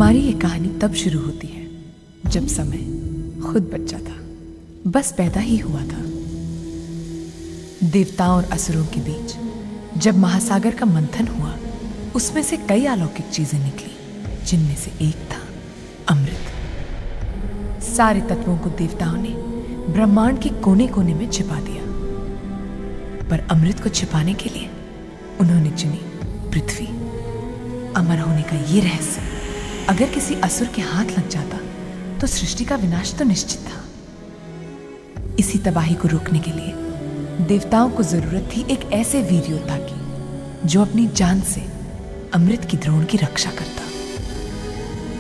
हमारी ये कहानी तब शुरू होती है जब समय खुद बच्चा था, बस पैदा ही हुआ था। देवताओं और असुरों के बीच जब महासागर का मंथन हुआ, उसमें से कई अलौकिक चीजें निकली, जिनमें से एक था अमृत। सारे तत्वों को देवताओं ने ब्रह्मांड के कोने कोने में छिपा दिया, पर अमृत को छिपाने के लिए उन्होंने चुनी पृथ्वी। अमर होने का ये रहस्य अगर किसी असुर के हाथ लग जाता तो सृष्टि का विनाश तो निश्चित था। इसी तबाही को रोकने के लिए देवताओं को जरूरत थी एक ऐसे वीर योद्धा की जो अपनी जान से अमृत की द्रोण की रक्षा करता।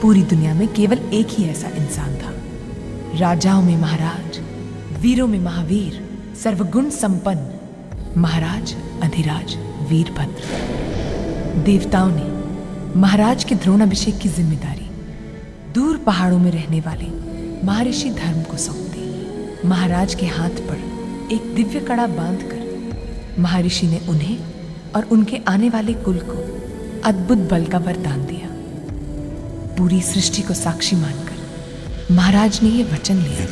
पूरी दुनिया में केवल एक ही ऐसा इंसान था, राजाओं में महाराज, वीरों में महावीर, सर्वगुण संपन्न महाराज अधिराज वीरभद्र। देवताओं ने महाराज के द्रोण अभिषेक की जिम्मेदारी दूर पहाड़ों में रहने वाले महर्षि धर्म को सौंप दी। महाराज के हाथ पर एक दिव्य कड़ा बांधकर महर्षि ने उन्हें और उनके आने वाले कुल को अद्भुत बल का वरदान दिया। पूरी सृष्टि को साक्षी मानकर महाराज ने यह वचन लिया,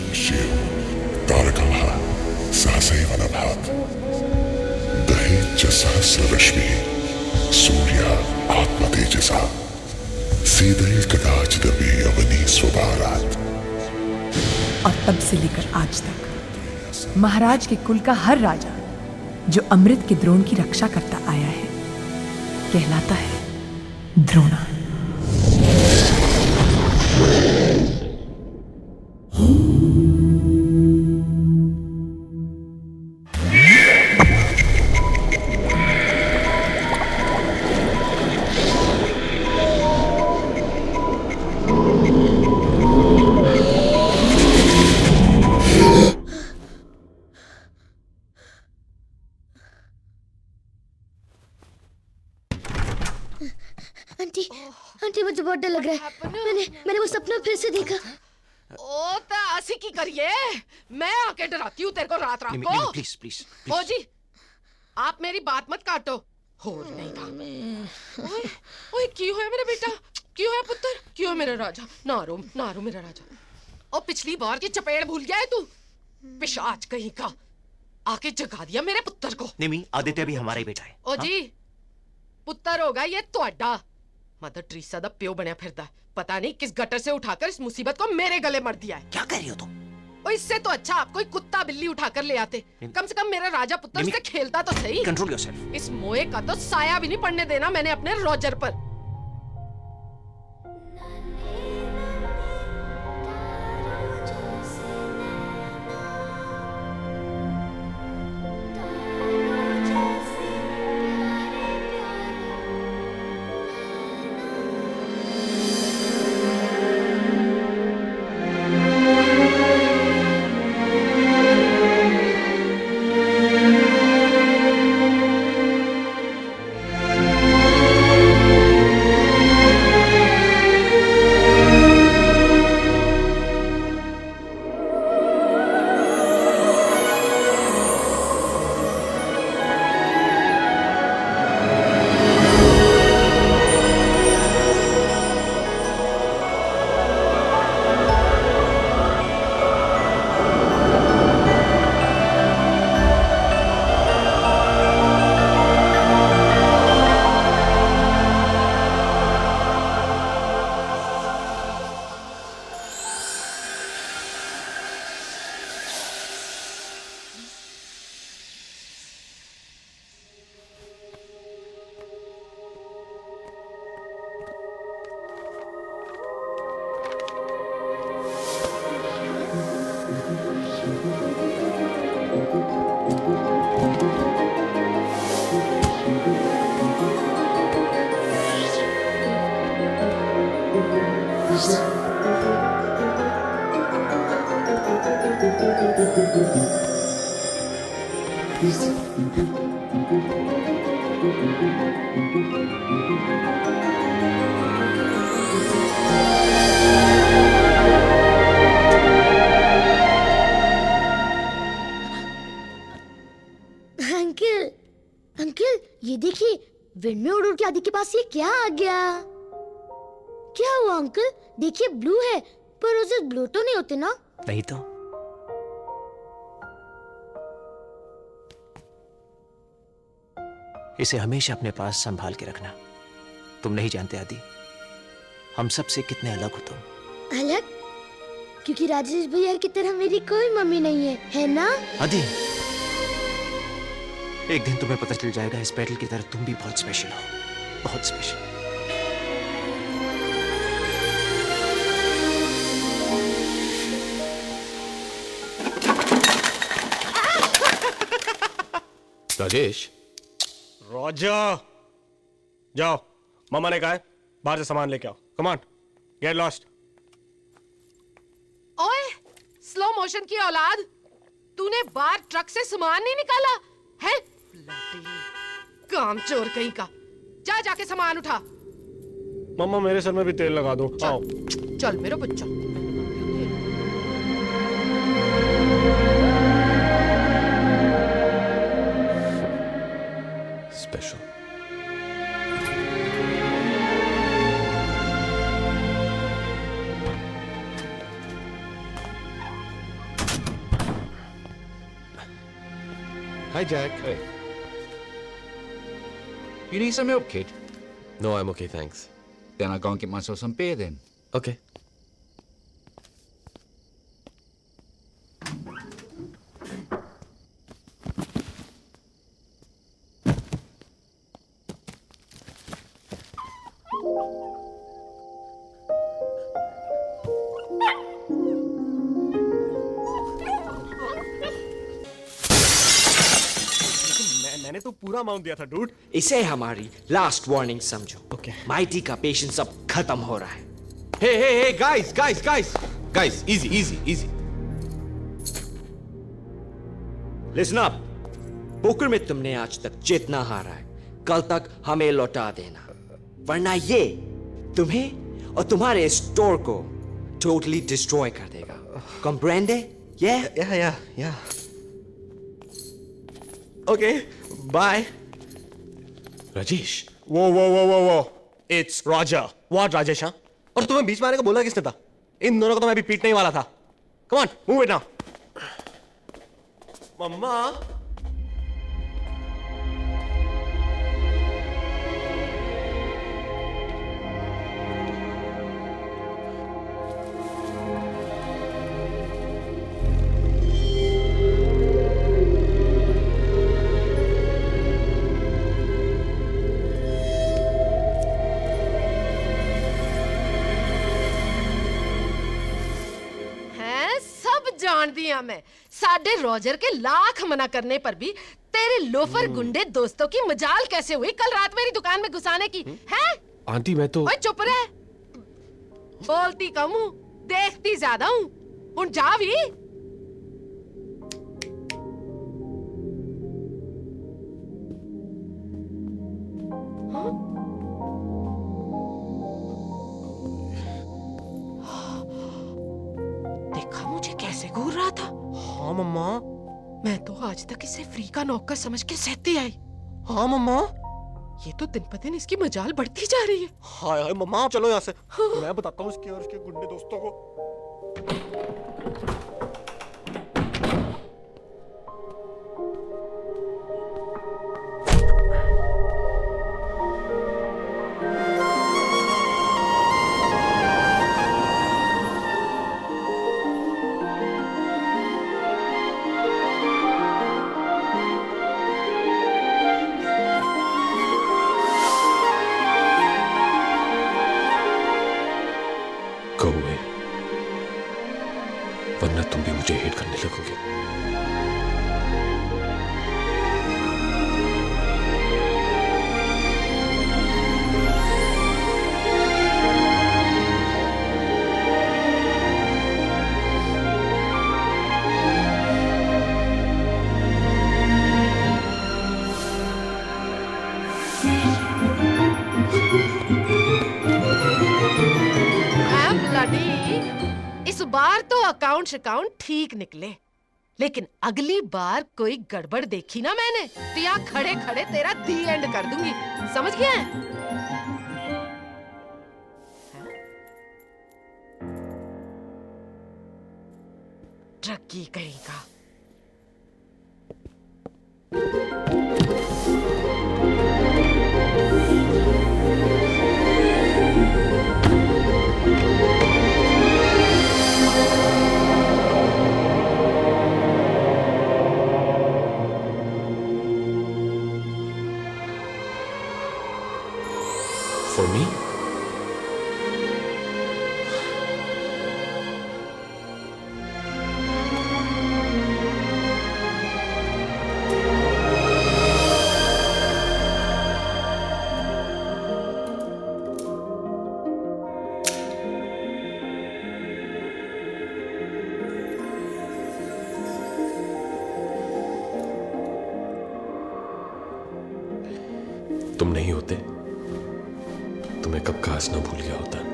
सूर्य आत्मा तेजसा सीधे कदाच दबी अवनी स्वभारात। और तब से लेकर आज तक महाराज के कुल का हर राजा जो अमृत के द्रोण की रक्षा करता आया है कहलाता है द्रोणा। आंटी मुझे बहुत डर लग रहा है। मैंने वो सपना फिर से देखा। ओ ता आसी की करिए, मैं आके डराती हूँ तेरे को रात रात को। प्लीज प्लीज ओ जी, आप मेरी बात मत काटो। हो नहीं था। ओए ओए क्यों है मेरा बेटा, क्यों है पुत्र, क्यों है मेरा राजा? नारो नारो मेरा राजा। ओ पिछली बार की चपेड़ भूल गया है तू? पिशाच कहीं का आके जगा दिया मेरे पुत्र को। निमी, आदित्य भी हमारा ही बेटा है। ओ जी, पुत्र होगा ये ਤੁਹਾਡਾ। मदर ट्रीसा दा प्यो बनया फिरदा है। पता नहीं किस गटर से उठाकर इस मुसीबत को मेरे गले मर दिया है। क्या कर रही हो तुम? और इससे तो अच्छा आप कोई कुत्ता बिल्ली उठाकर ले आते, कम से कम मेरा राजा पुत्र उससे खेलता तो सही। Control yourself. इस मोए का तो साया भी नहीं पड़ने देना मैंने अपने रोजर पर। अंकल अंकल ये देखिए, विंड में उड़ उड़ के आदि के पास ये क्या आ गया? क्या हुआ अंकल? देखिए ब्लू है, पर रोजेस ब्लू तो नहीं होते ना? नहीं तो इसे हमेशा अपने पास संभाल के रखना। तुम नहीं जानते आदि, हम सबसे कितने अलग हो तुम। अलग? क्योंकि राजेश भैया की तरह मेरी कोई मम्मी नहीं है ना? आदि, एक दिन तुम्हें पता चल जाएगा इस बैटल की तरह तुम भी बहुत स्पेशल हो, बहुत स्पेशल। राजेश। रॉजर, जाओ, मामा ने कहा है बाहर से सामान लेके आओ। Come on, get lost. ओए, स्लो मोशन की औलाद, तूने बाहर ट्रक से सामान नहीं निकाला है? काम चोर कहीं का। जा जाके सामान उठा। मम्मा मेरे सर में भी तेल लगा दो। आओ। चल मेरा बच्चा। Special. Hi, Jack. Hey. You need some milk, kid? No, I'm okay, thanks. Then I'll go and get myself some beer then. Okay. मैंने तो पूरा अमाउंट दिया था डूड। इसे हमारी लास्ट वार्निंग समझो। Okay. माइटी का पेशेंस अब खत्म हो रहा है। Hey, guys. Guys, easy. Listen up. Poker में तुमने आज तक जितना हारा है, कल तक हमें लौटा देना, वरना ये तुम्हें और तुम्हारे स्टोर को टोटली डिस्ट्रॉय कर देगा। Comprende? Yeah. Okay, bye. Rajesh. वो इट्स रॉजर। व्हाट राजेश? हाँ, और तुम्हें बीच में आने को बोला किसने था? इन दोनों को तो मैं भी पीटने ही वाला था। Come on, move it now. मम्मा, जान दिया मैं। साडे रॉजर के लाख मना करने पर भी तेरे लोफर गुंडे दोस्तों की मजाल कैसे हुई कल रात मेरी दुकान में घुसाने की? हैं? आंटी मैं तो। ओए चुप रह। बोलती कम हूँ, देखती ज्यादा हूँ। उन जा भी। देखा मुझे कैसे घूर रहा था? हाँ मम्मा। मैं तो आज तक इसे फ्री का नौकर समझ के सहती आई। हाँ मम्मा। ये तो दिन ब दिन इसकी मजाल बढ़ती जा रही है। हाय मम्मा, आप चलो यहाँ से। मैं बताता हूँ इसके और इसके गुंडे दोस्तों को। Go away. वरना तुम भी मुझे हेट करने लगोगे। इस बार तो अकाउंट ठीक निकले, लेकिन अगली बार कोई गड़बड़ देखी ना मैंने तो यहाँ खड़े खड़े तेरा दी एंड कर दूंगी, समझ गया है? तरक्की करेगा। For me? तुम नहीं होते तो मैं कब का हंसना भूल गया होता।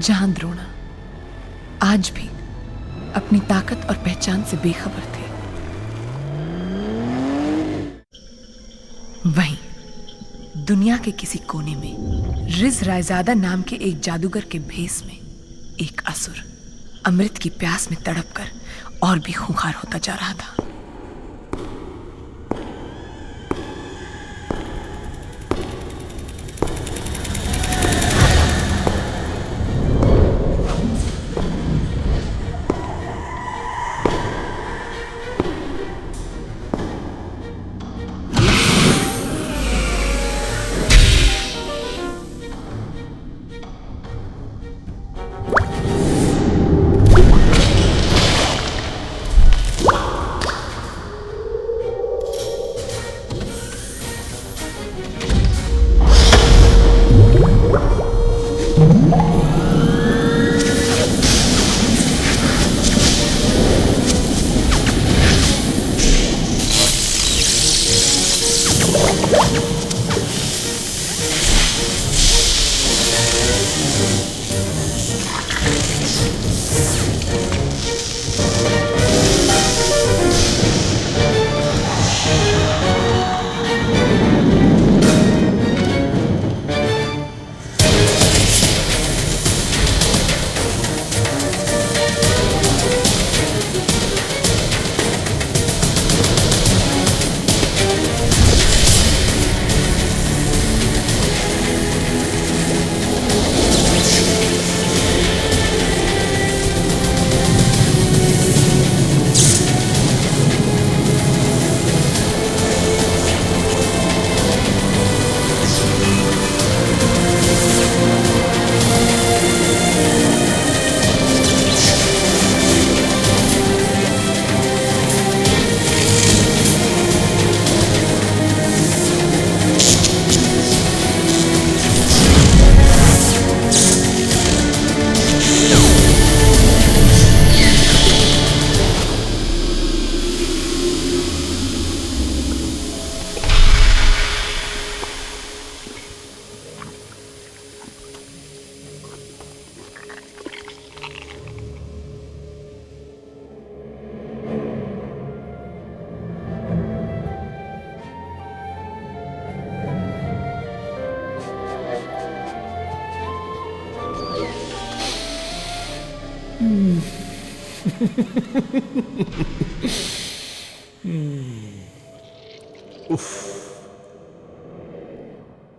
जहां द्रोणा आज भी अपनी ताकत और पहचान से बेखबर थे, वहीं दुनिया के किसी कोने में रिज रायजादा नाम के एक जादूगर के भेष में एक असुर अमृत की प्यास में तड़पकर और भी खूंखार होता जा रहा था।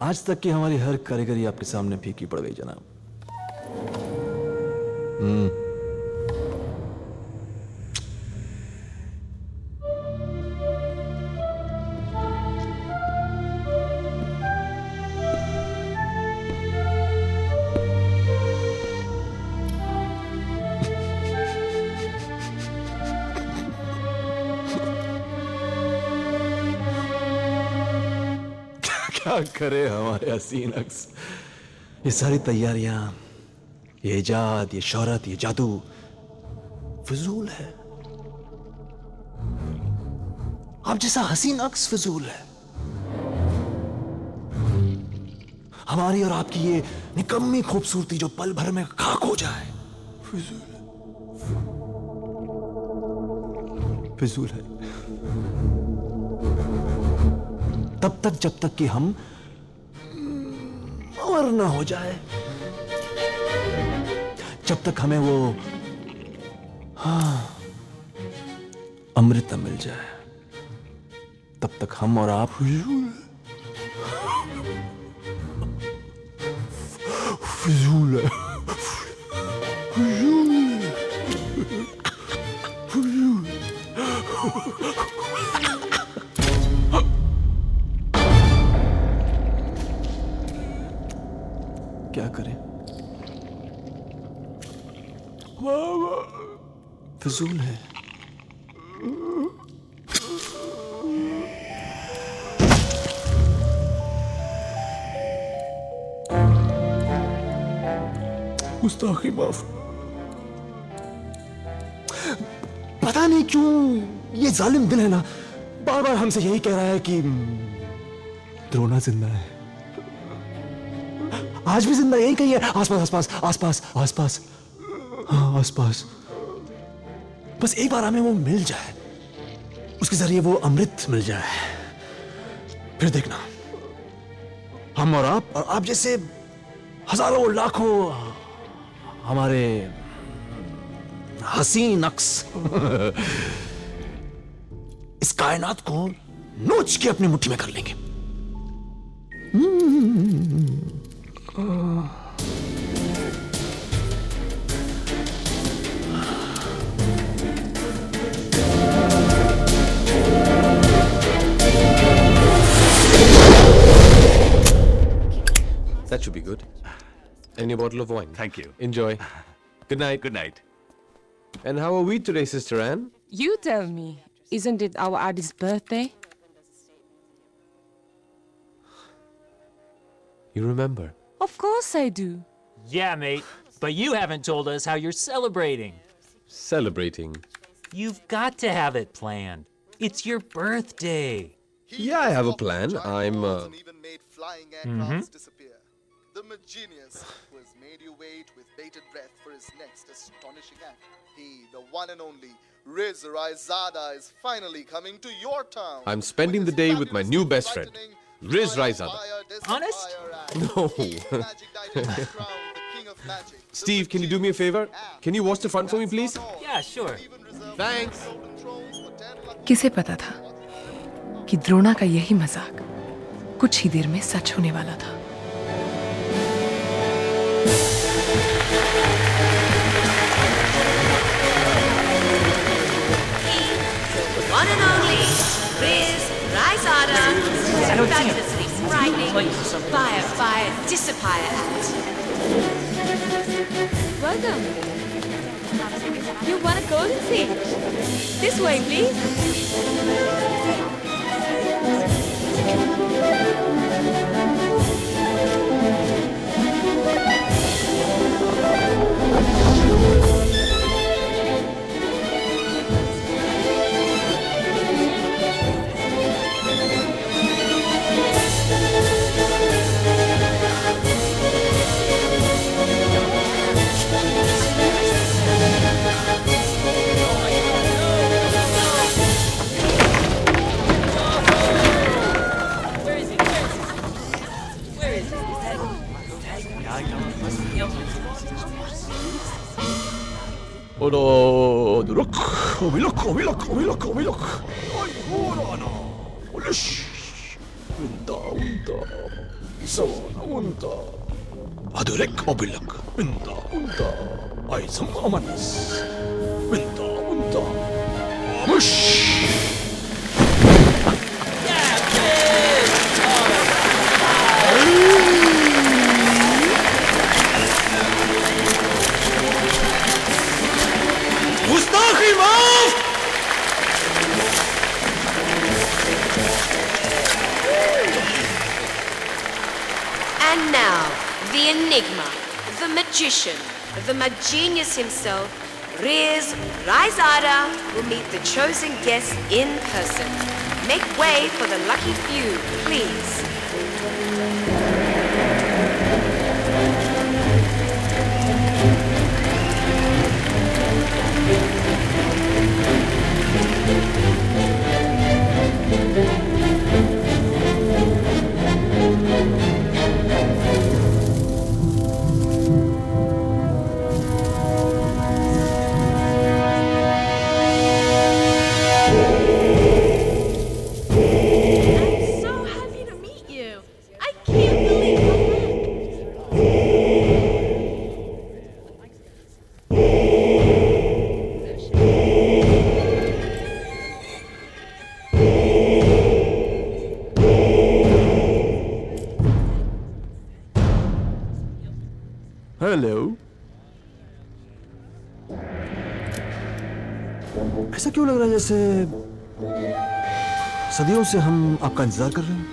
आज तक की हमारी हर कारीगरी आपके सामने फीकी पड़ गई जनाब। क्या करे हमारे हसीन अक्स। ये सारी तैयारियां, ये इजाद, ये शोहरत, ये जादू फिजूल है। आप जैसा हसीन अक्स फिजूल है। हमारी और आपकी ये निकम्मी खूबसूरती जो पल भर में खाक हो जाए, फिजूल है। फिजूल है तब तक जब तक कि हम अमर ना हो जाए, जब तक हमें वो अमृत मिल जाए, तब तक हम और आप फिजूल है। क्या करें? फिजूल है। गुस्ताखी माफ। पता नहीं क्यों ये जालिम दिल है ना, बार बार हमसे यही कह रहा है कि द्रोणा जिंदा है। आज भी जिंदा यही कही है, आसपास आसपास आसपास आसपास, हाँ आसपास। बस एक बार हमें वो मिल जाए, उसके जरिए वो अमृत मिल जाए, फिर देखना हम और आप जैसे हजारों लाखों हमारे हसीन अक्स इस कायनात को नोच के अपनी मुट्ठी में कर लेंगे। That should be good. And a bottle of wine. Thank you. Enjoy. Good night. Good night. And how are we today, Sister Anne? You tell me. Isn't it our artist's birthday? You remember? Of course I do. Yeah, mate. But you haven't told us how you're celebrating. Celebrating. You've got to have it planned. It's your birthday. Yeah, I have a plan. I'm. Even made flying aircrafts disappear. The Magenius, who has made you wait with bated breath for his next astonishing act. He, the one and only Riz Raizada, is finally coming to your town. I'm spending the day with my new best friend, Riz Raizada. Honest? No. Steve, can you do me a favor? Can you watch the front for me, please? Yeah, sure. Thanks. किसे पता था कि द्रोणा का यही मजाक कुछ ही देर में सच होने वाला था। One and only Riz Raizada, fabulously frightening fire dissipator act. Welcome. You want a golden seat? This way, please. Adurek obilak, winda, unda, aizam amanas, winda, unda, amush. गुस्ताखी माफ। enigma, the magician, the genius himself, Riz Raizada, will meet the chosen guest in person. Make way for the lucky few, please. Hello. ऐसा क्यों लग रहा है जैसे सदियों से हम आपका इंतजार कर रहे हैं?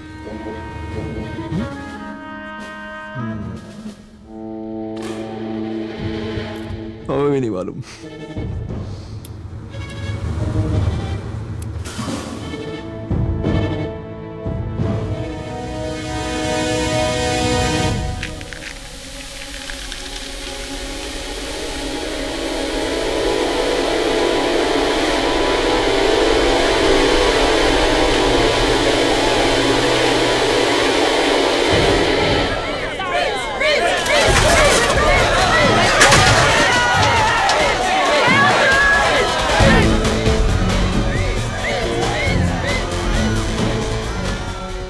हमें भी नहीं मालूम।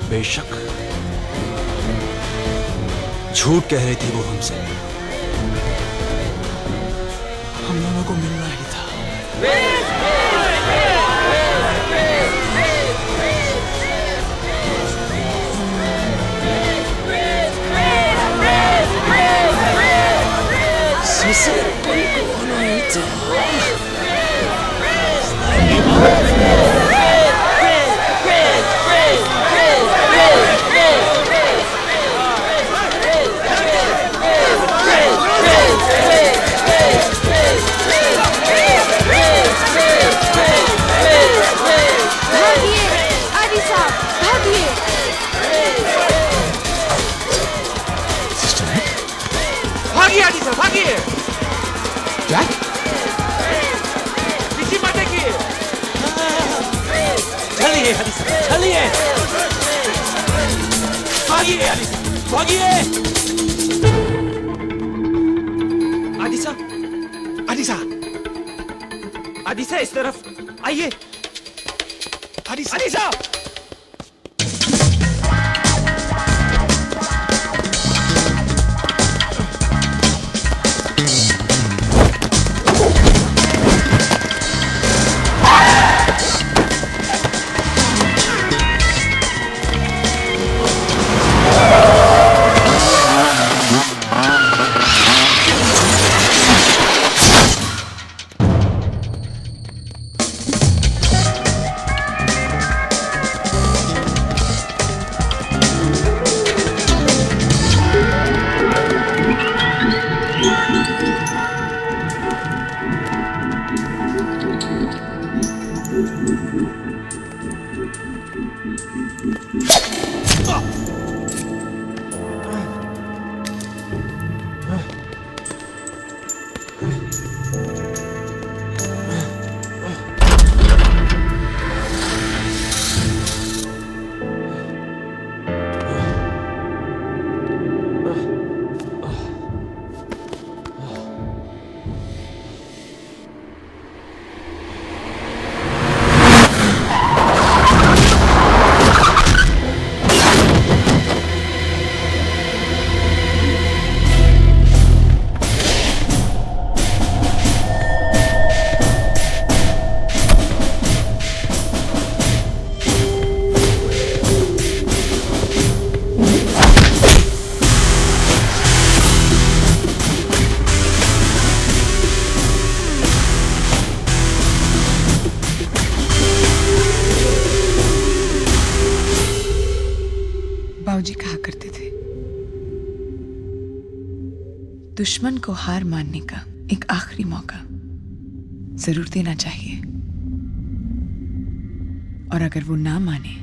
बेशक झूठ कह रही थी वो हमसे, हम दोनों को मिलना ही था। भागिए आदि साहब, भागिए। क्या? पीछे मत देखिए। चलिए आदि साहब, चलिए। भागिए आदि साहब, भागिए। आदि साहब, आदि साहब, आदि साहब इस तरफ आइए। आदि साहब। दुश्मन को हार मानने का एक आखिरी मौका जरूर देना चाहिए, और अगर वो ना माने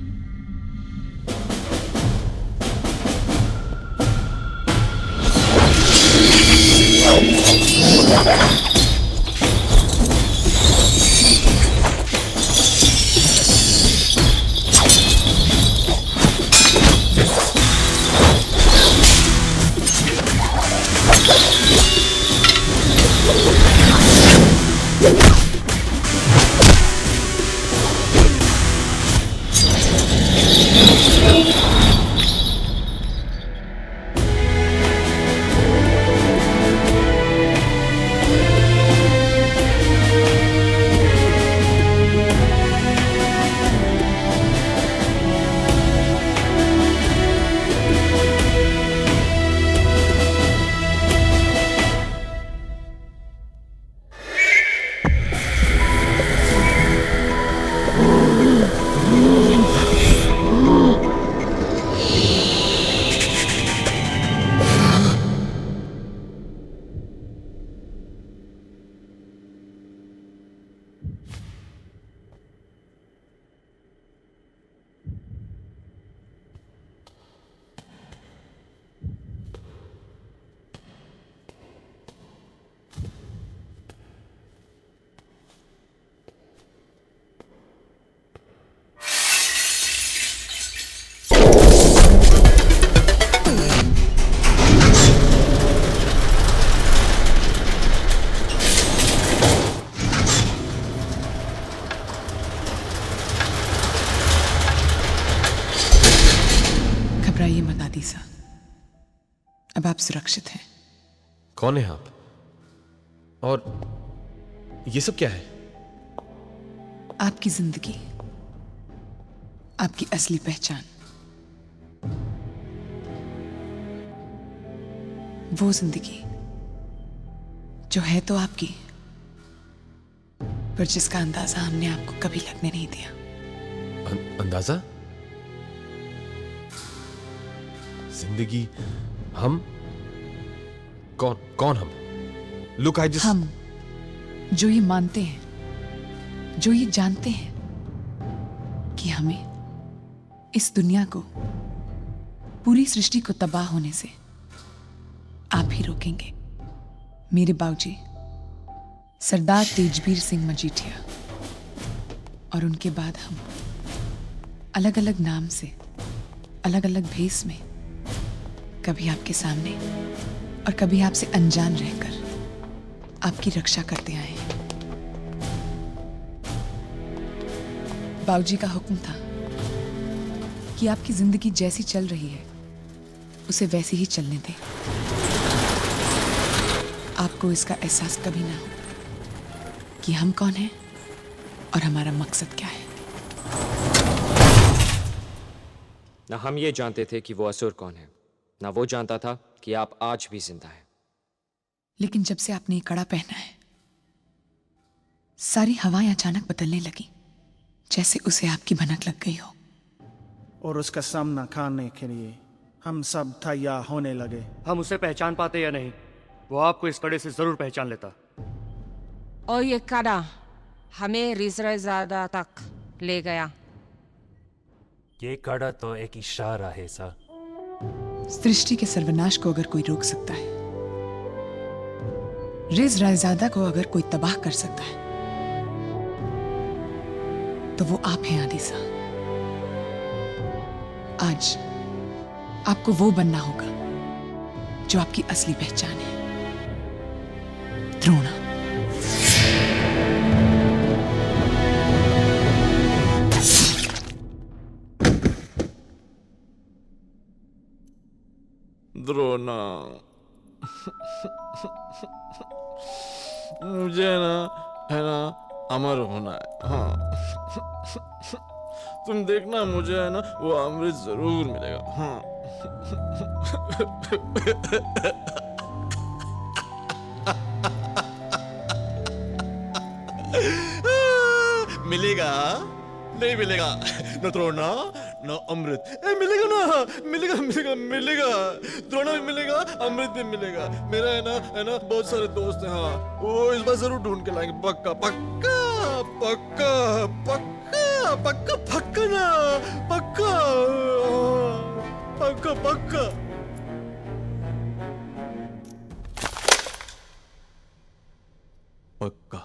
घबराइए मत आदिसा, अब आप सुरक्षित हैं। कौन है आप? और ये सब क्या है? आपकी जिंदगी, आपकी असली पहचान, वो जिंदगी जो है तो आपकी, पर जिसका अंदाजा हमने आपको कभी लगने नहीं दिया। अंदाजा? जिंदगी? हम? कौन हम? लुक आई जस्ट हम जो ये मानते हैं, जो ये जानते हैं कि हमें इस दुनिया को, पूरी सृष्टि को तबाह होने से आप ही रोकेंगे। मेरे बाबूजी सरदार तेजबीर सिंह मजीठिया, और उनके बाद हम अलग अलग नाम से, अलग अलग भेस में, कभी आपके सामने और कभी आपसे अनजान रहकर आपकी रक्षा करते आए हैं। बाबूजी का हुक्म था कि आपकी जिंदगी जैसी चल रही है उसे वैसे ही चलने दें, आपको इसका एहसास कभी ना हो कि हम कौन हैं और हमारा मकसद क्या है। ना हम ये जानते थे कि वो असुर कौन है, ना वो जानता था कि आप आज भी जिंदा हैं। लेकिन जब से आपने ये कड़ा पहना है, सारी हवाएं अचानक बदलने लगी, जैसे उसे आपकी भनक लग गई हो। और उसका सामना करने के लिए हम सब तैयार होने लगे। हम उसे पहचान पाते या नहीं, वो आपको इस कड़े से जरूर पहचान लेता। और ये कड़ा हमें रिजराइजादा तक ले गया। ये कड़ा तो एक इशारा है सर। सृष्टि के सर्वनाश को अगर कोई रोक सकता है, रिज रायजादा को अगर कोई तबाह कर सकता है, तो वो आप हैं आदिसा। आज आपको वो बनना होगा जो आपकी असली पहचान है, द्रोणा। द्रोणा, मुझे ना है ना अमर होना है। हाँ तुम देखना, मुझे है ना वो अमृत जरूर मिलेगा। हाँ मिलेगा नहीं मिलेगा? न द्रोणा न अमृत मिलेगा ना? मिलेगा मिलेगा मिलेगा, द्रोणा भी मिलेगा, अमृत भी मिलेगा। मेरा है ना बहुत सारे दोस्त हैं। हाँ, वो इस बार जरूर ढूंढ के लाएंगे। पक्का पक्का पक्का पक्का पक्का पक्का ना, पक्का पक्का पक्का। पक्का।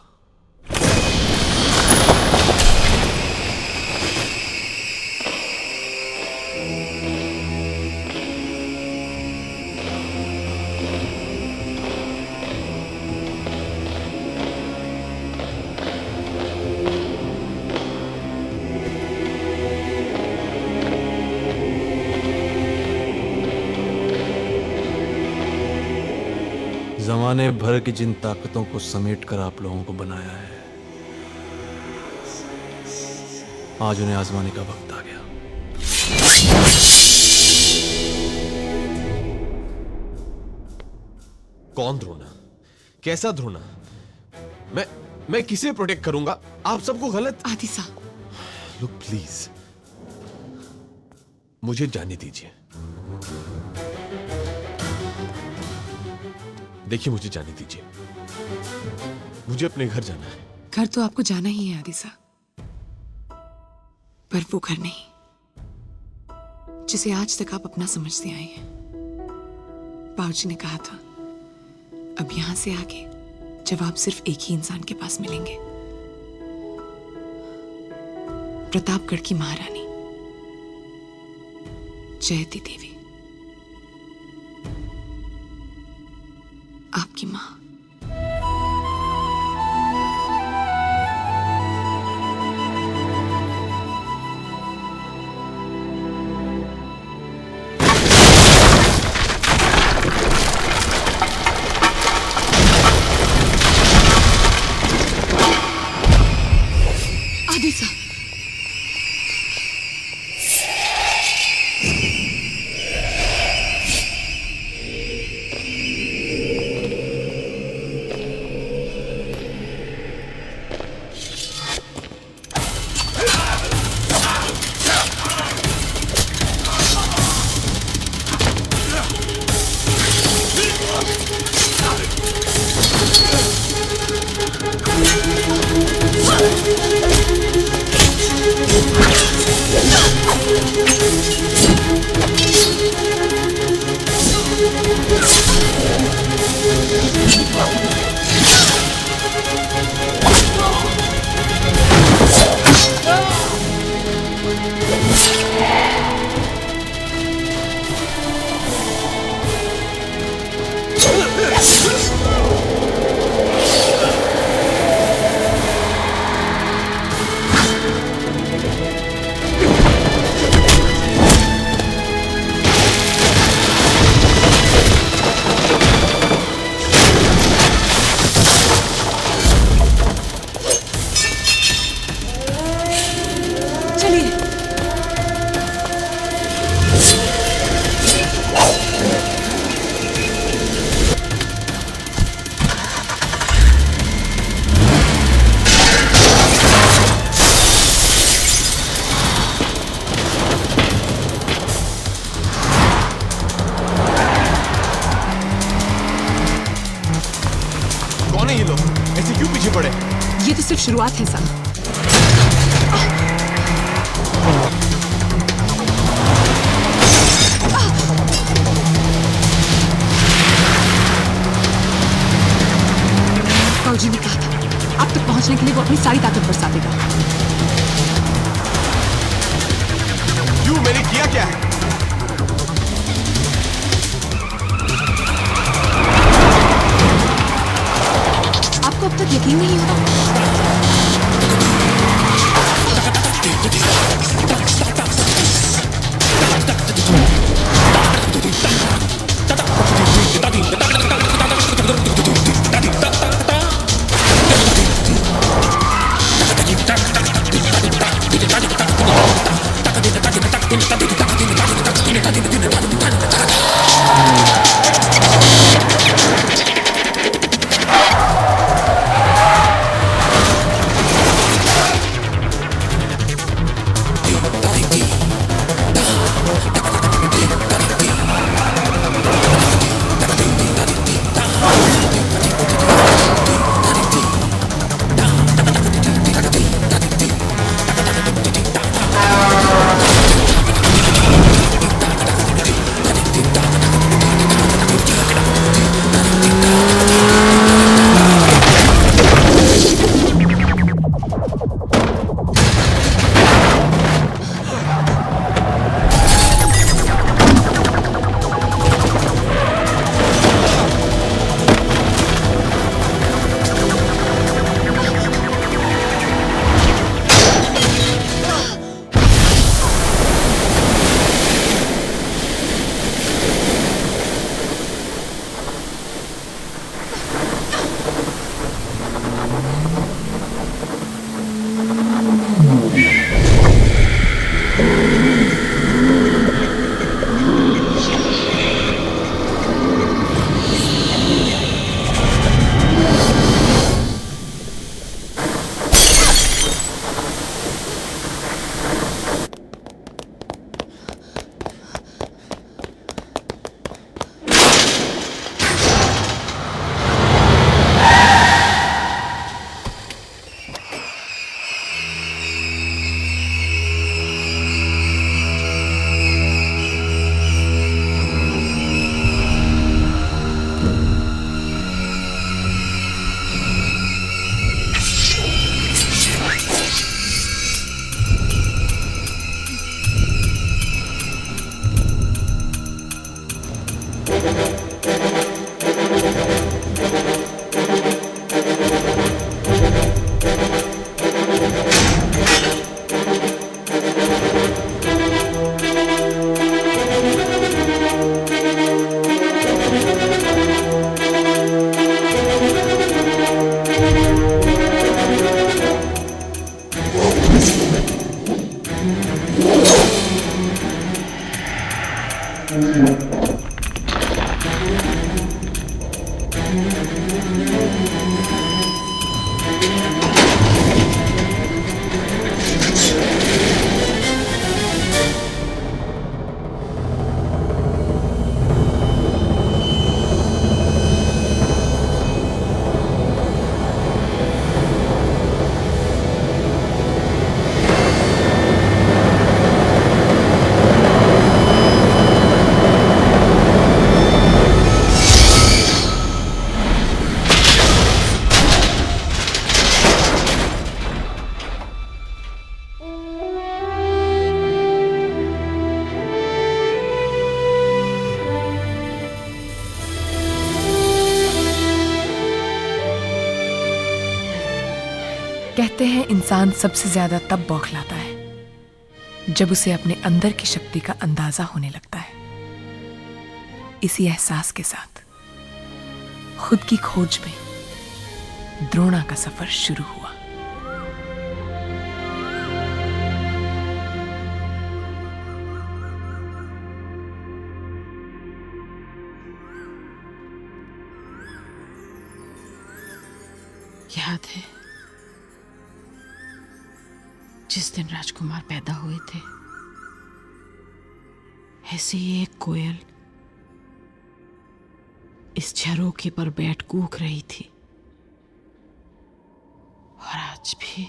जमाने भर की जिन ताकतों को समेट कर आप लोगों को बनाया है, आज उन्हें आजमाने का वक्त आ गया। कौन द्रोणा? कैसा द्रोणा? मैं किसे प्रोटेक्ट करूंगा? आप सबको गलत। आदिसा, लुक प्लीज, मुझे जाने दीजिए। देखिए, मुझे जाने दीजिए। मुझे अपने घर जाना है। घर तो आपको जाना ही है आदिसा, पर वो घर नहीं जिसे आज तक आप अपना समझते आए हैं। बाबूजी ने कहा था, अब यहां से आगे जवाब सिर्फ एक ही इंसान के पास मिलेंगे, प्रतापगढ़ की महारानी जयती देवी, आपकी मां। आदिसा, ये तो सिर्फ शुरुआत है साहब। फौजी ने कहा था अब तक पहुंचने के लिए वो अपनी सारी ताकत बरसा देगा। क्यों? मैंने किया क्या है? आपको अब तक यकीन नहीं होता? कहते हैं इंसान सबसे ज्यादा तब बौखलाता है जब उसे अपने अंदर की शक्ति का अंदाजा होने लगता है। इसी एहसास के साथ खुद की खोज में द्रोणा का सफर शुरू हुआ। याद है जिस दिन राजकुमार पैदा हुए थे, ऐसे ही एक कोयल इस झरोखे पर बैठ कूक रही थी, और आज भी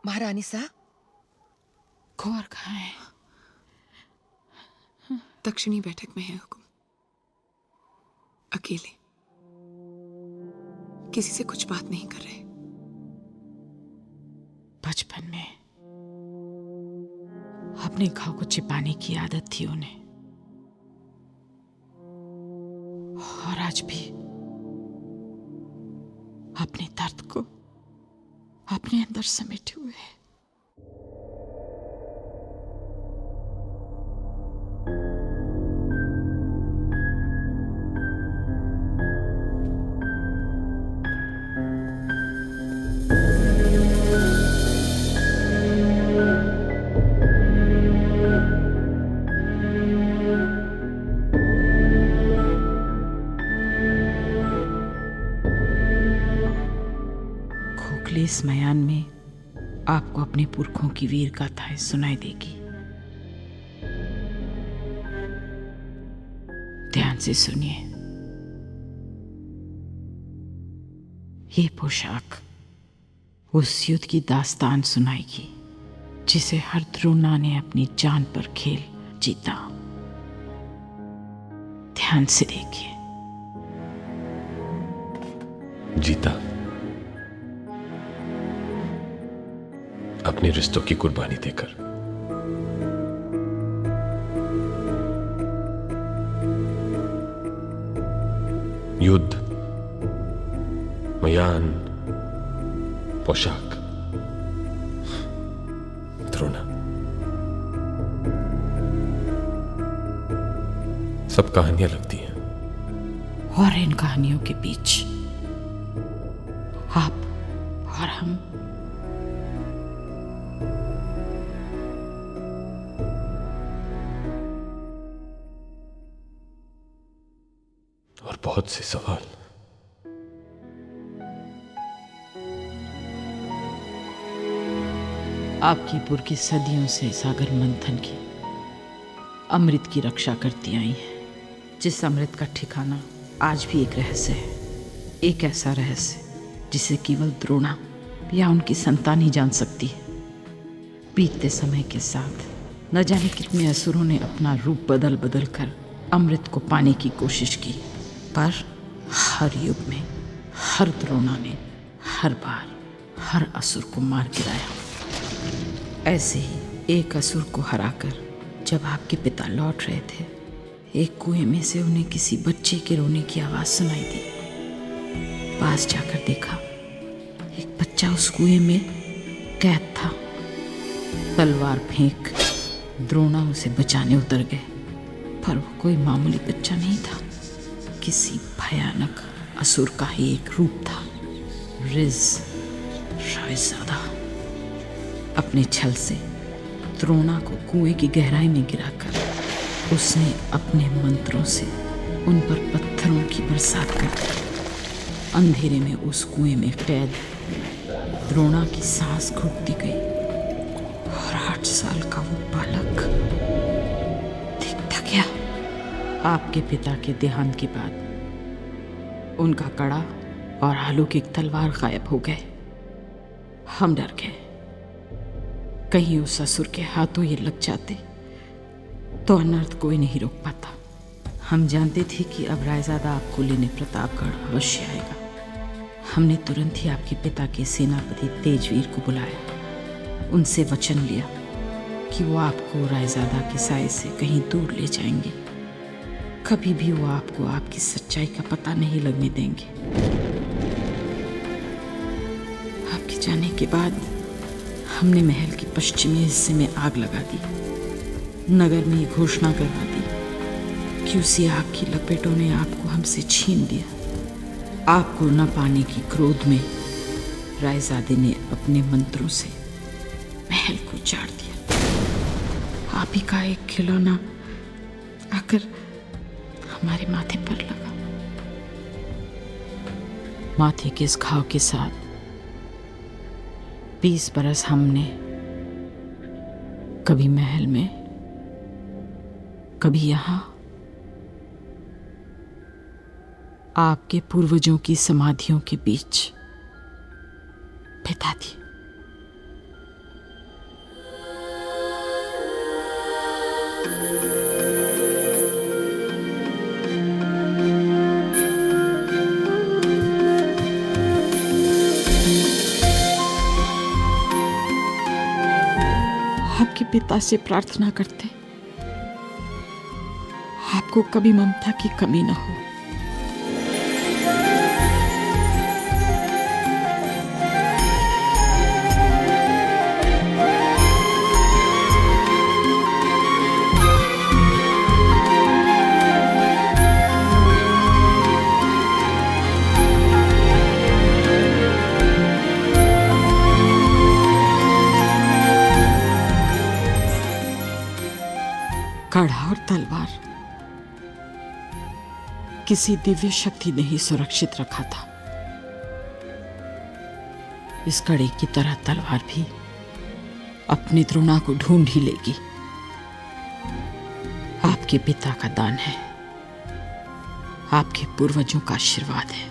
महारानी साहब, कुंवर कहाँ है? दक्षिणी बैठक में है हुकुम। अकेले, किसी से कुछ बात नहीं कर रहे। बचपन में अपने घाव को छिपाने की आदत थी उन्हें, और आज भी अपने दर्द को अपने अंदर समेटे हुए है। इस मयान में आपको अपने पुरखों की वीर गाथाएं सुनाई देगी। ध्यान से सुनिए। ये पोशाक उस युद्ध की दास्तान सुनाएगी जिसे हर द्रोणा ने अपनी जान पर खेल जीता। ध्यान से देखिए। जीता, अपने रिश्तों की कुर्बानी देकर। युद्ध, मयान, पोशाक, द्रोणा, सब कहानियां लगती हैं। और इन कहानियों के बीच आप और हम और बहुत से सवाल। आपकी पुरखी सदियों से सागर मंथन की अमृत की रक्षा करती आई है, जिस अमृत का ठिकाना आज भी एक रहस्य है। एक ऐसा रहस्य जिसे केवल द्रोणा या उनकी संतान ही जान सकती है। बीतते समय के साथ न जाने कितने असुरों ने अपना रूप बदल बदल कर अमृत को पाने की कोशिश की, पर हर युग में हर द्रोणा ने हर बार हर असुर को मार गिराया। ऐसे ही एक असुर को हराकर जब आपके पिता लौट रहे थे, एक कुएं में से उन्हें किसी बच्चे के रोने की आवाज सुनाई दी। पास जाकर देखा, एक बच्चा उस कुएं में कैद था। तलवार फेंक द्रोणा उसे बचाने उतर गए, पर वो कोई मामूली बच्चा नहीं था, किसी भयानक असुर का ही एक रूप था। रिज रायजादा अपने छल से द्रोणा को कुएं की गहराई में गिराकर उसने अपने मंत्रों से उन पर पत्थरों की बरसात कर दी। अंधेरे में उस कुएं में कैद द्रोणा की सांस घुटती गई और 8 साल का वो बालक दिखता गया। आपके पिता के देहांत के बाद उनका कड़ा और अलौकिक तलवार गायब हो गए। हम डर गए, कहीं उस असुर के हाथों ये लग जाते तो अनर्थ कोई नहीं रोक पाता। हम जानते थे कि अब रायजादा आपको लेने प्रतापगढ़ अवश्य आएगा। हमने तुरंत ही आपके पिता के सेनापति तेजवीर को बुलाया, उनसे वचन लिया कि वो आपको रायजादा के साए से कहीं दूर ले जाएंगे, कभी भी वो आपको आपकी सच्चाई का पता नहीं लगने देंगे। आपके जाने के बाद हमने महल के पश्चिमी हिस्से में आग लगा दी, नगर में ये घोषणा करवा दी कि उसी आग की लपेटों ने आपको हमसे छीन लिया। आपको न पाने की क्रोध में रायजादे ने अपने मंत्रों से महल को उजाड़ दिया। आप ही का एक खिलौना आकर हमारे माथे पर लगा। माथे के इस घाव के साथ 20 बरस हमने कभी महल में, कभी यहां आपके पूर्वजों की समाधियों के बीच बिता दी। आपके पिता से प्रार्थना करते आपको कभी ममता की कमी न हो। कड़ा और तलवार किसी दिव्य शक्ति ने ही सुरक्षित रखा था। इस कड़े की तरह तलवार भी अपनी द्रोणा को ढूंढ ही लेगी। आपके पिता का दान है, आपके पूर्वजों का आशीर्वाद है,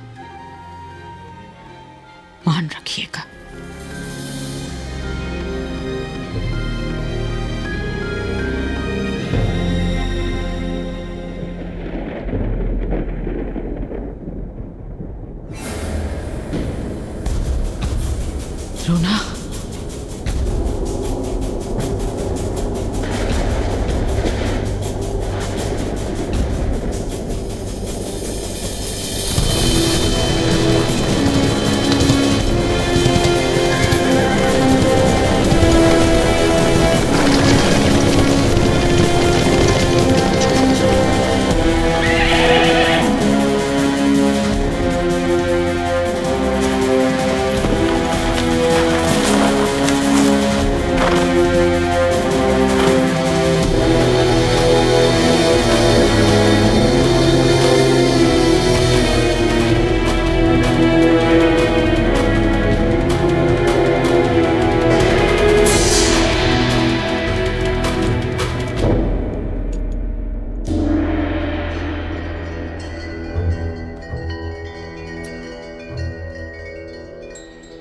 मान रखिएगा। द्रोणा,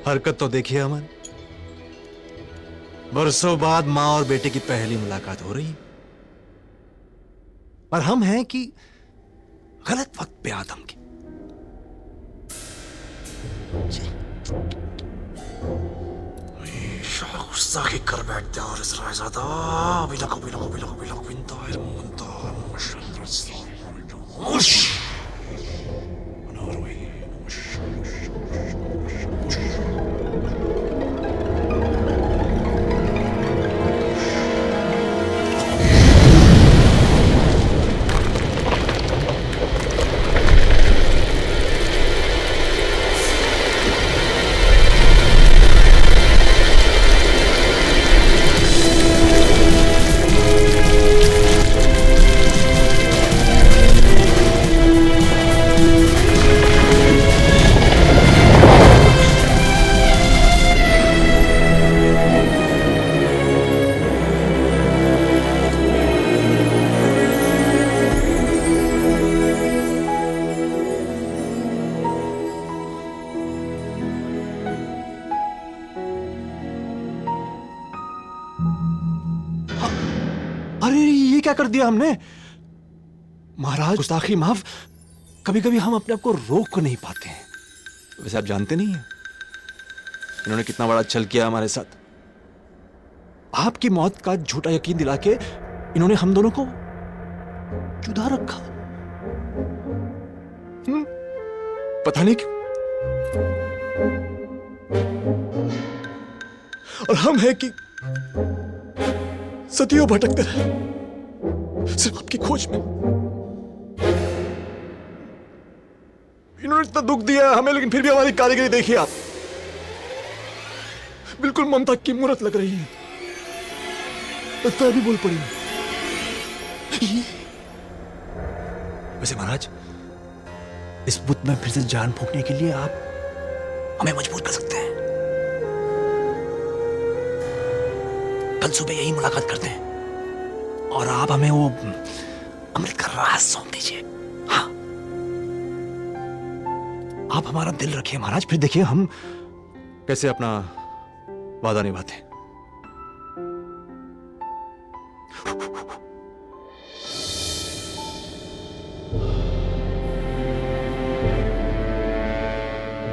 हरकत तो देखिए अमन, बरसों बाद माँ और बेटे की पहली मुलाकात हो रही, और हम हैं कि गलत वक्त पे आदम की। गुस्सा की कर बैठते हैं और इस रायज़ादा ये क्या कर दिया हमने? महाराज, गुस्ताखी माफ। कभी कभी हम अपने आप को रोक नहीं पाते हैं। वैसे आप जानते नहीं हैं इन्होंने कितना बड़ा छल किया हमारे साथ। आपकी मौत का झूठा यकीन दिला के इन्होंने हम दोनों को जुदा रखा। पता नहीं क्यों। और हम हैं कि सदियों भटकते रहे सिर्फ आपकी खोज में। इन्होंने इतना दुख दिया हमें, लेकिन फिर भी हमारी कारीगरी देखिए आप। बिल्कुल ममता की मूरत लग रही है। लगता है अभी बोल पड़ी। वैसे महाराज, इस बुत में फिर से जान फूंकने के लिए आप हमें मजबूर कर सकते हैं। कल सुबह यही मुलाकात करते हैं और आप हमें वो अमृत का राज सौंप दीजिए। हाँ, आप हमारा दिल रखिए महाराज, फिर देखिए हम कैसे अपना वादा निभाते हैं।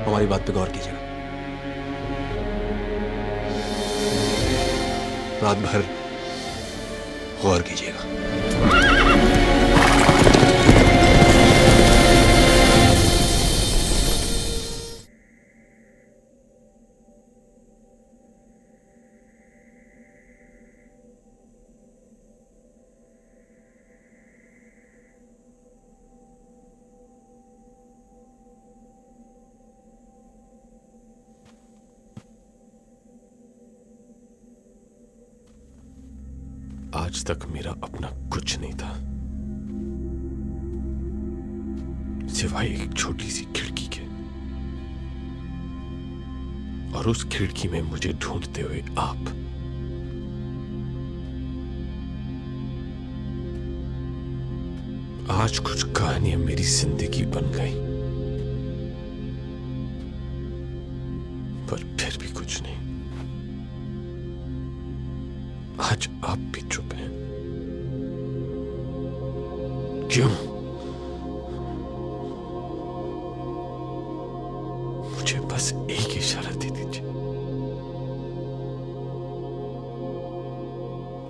हमारी बात पे गौर कीजिएगा। रात भर गौर कीजिएगा। आज तक मेरा अपना कुछ नहीं था सिवाय एक छोटी सी खिड़की के, और उस खिड़की में मुझे ढूंढते हुए आप। आज कुछ कहानियां मेरी जिंदगी बन गई, पर फिर भी कुछ नहीं। आज आप भी चुप हैं। क्यों? मुझे बस एक इशारा दे दीजिए।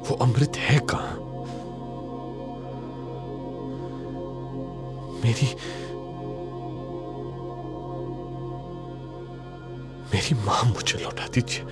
वो अमृत है कहां? मेरी मां मुझे लौटा दीजिए।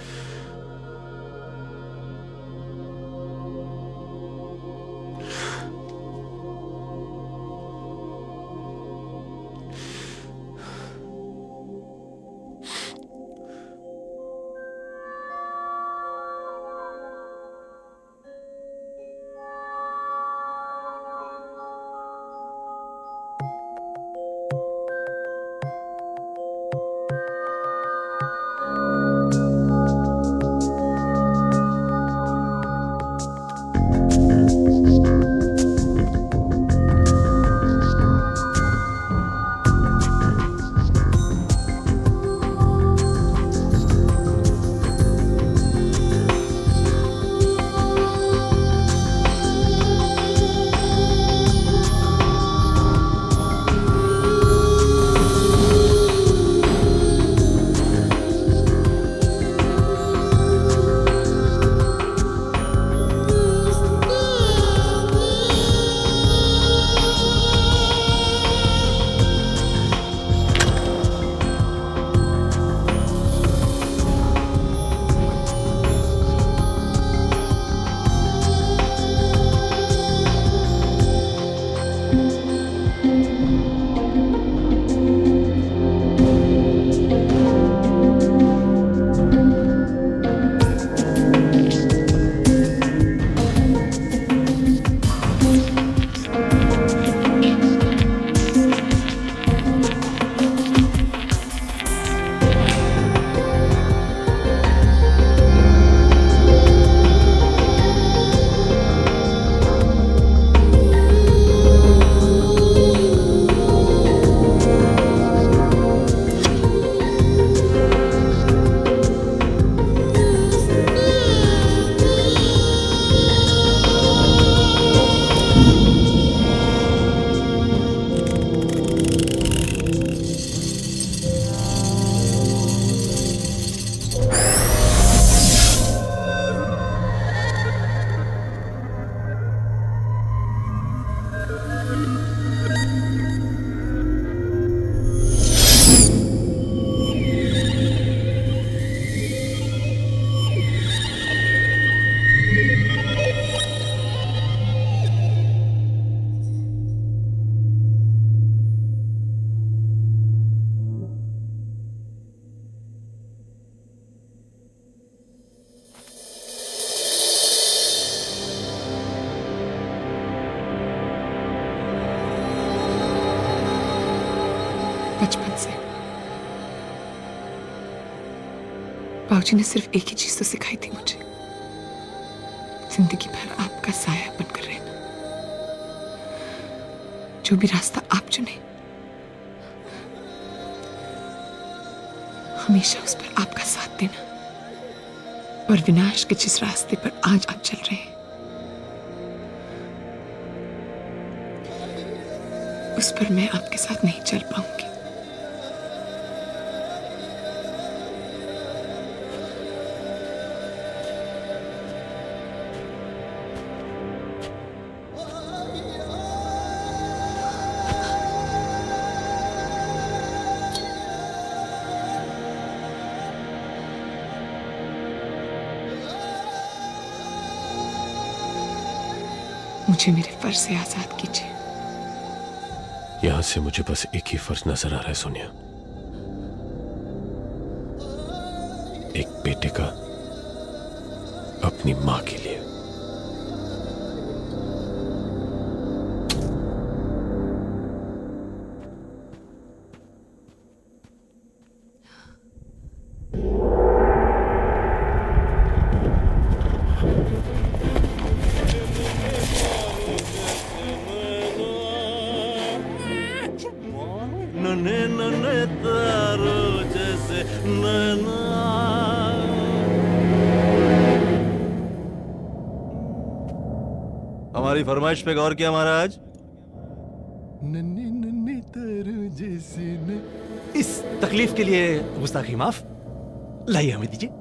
बाबूजी ने सिर्फ एक ही चीज तो सिखाई थी मुझे, जिंदगी भर आपका साया बनकर रहना। जो भी रास्ता आप चुने हमेशा उस पर आपका साथ देना। और विनाश के जिस रास्ते पर आज आप चल रहे हैं उस पर मैं आपके साथ नहीं चल पाऊंगी। मुझे मेरे फर्ज से आजाद कीजिए। यहां से मुझे बस एक ही फर्ज नजर आ रहा है सोनिया, एक बेटे का अपनी मां के लिए। नन्हे नन्हे तारों जैसे नैना। हमारी फरमाइश पे गौर किया महाराज। नन्हे नन्हे तारों जैसे इस तकलीफ के लिए गुस्ताखी माफ। लाइए हमें दीजिए।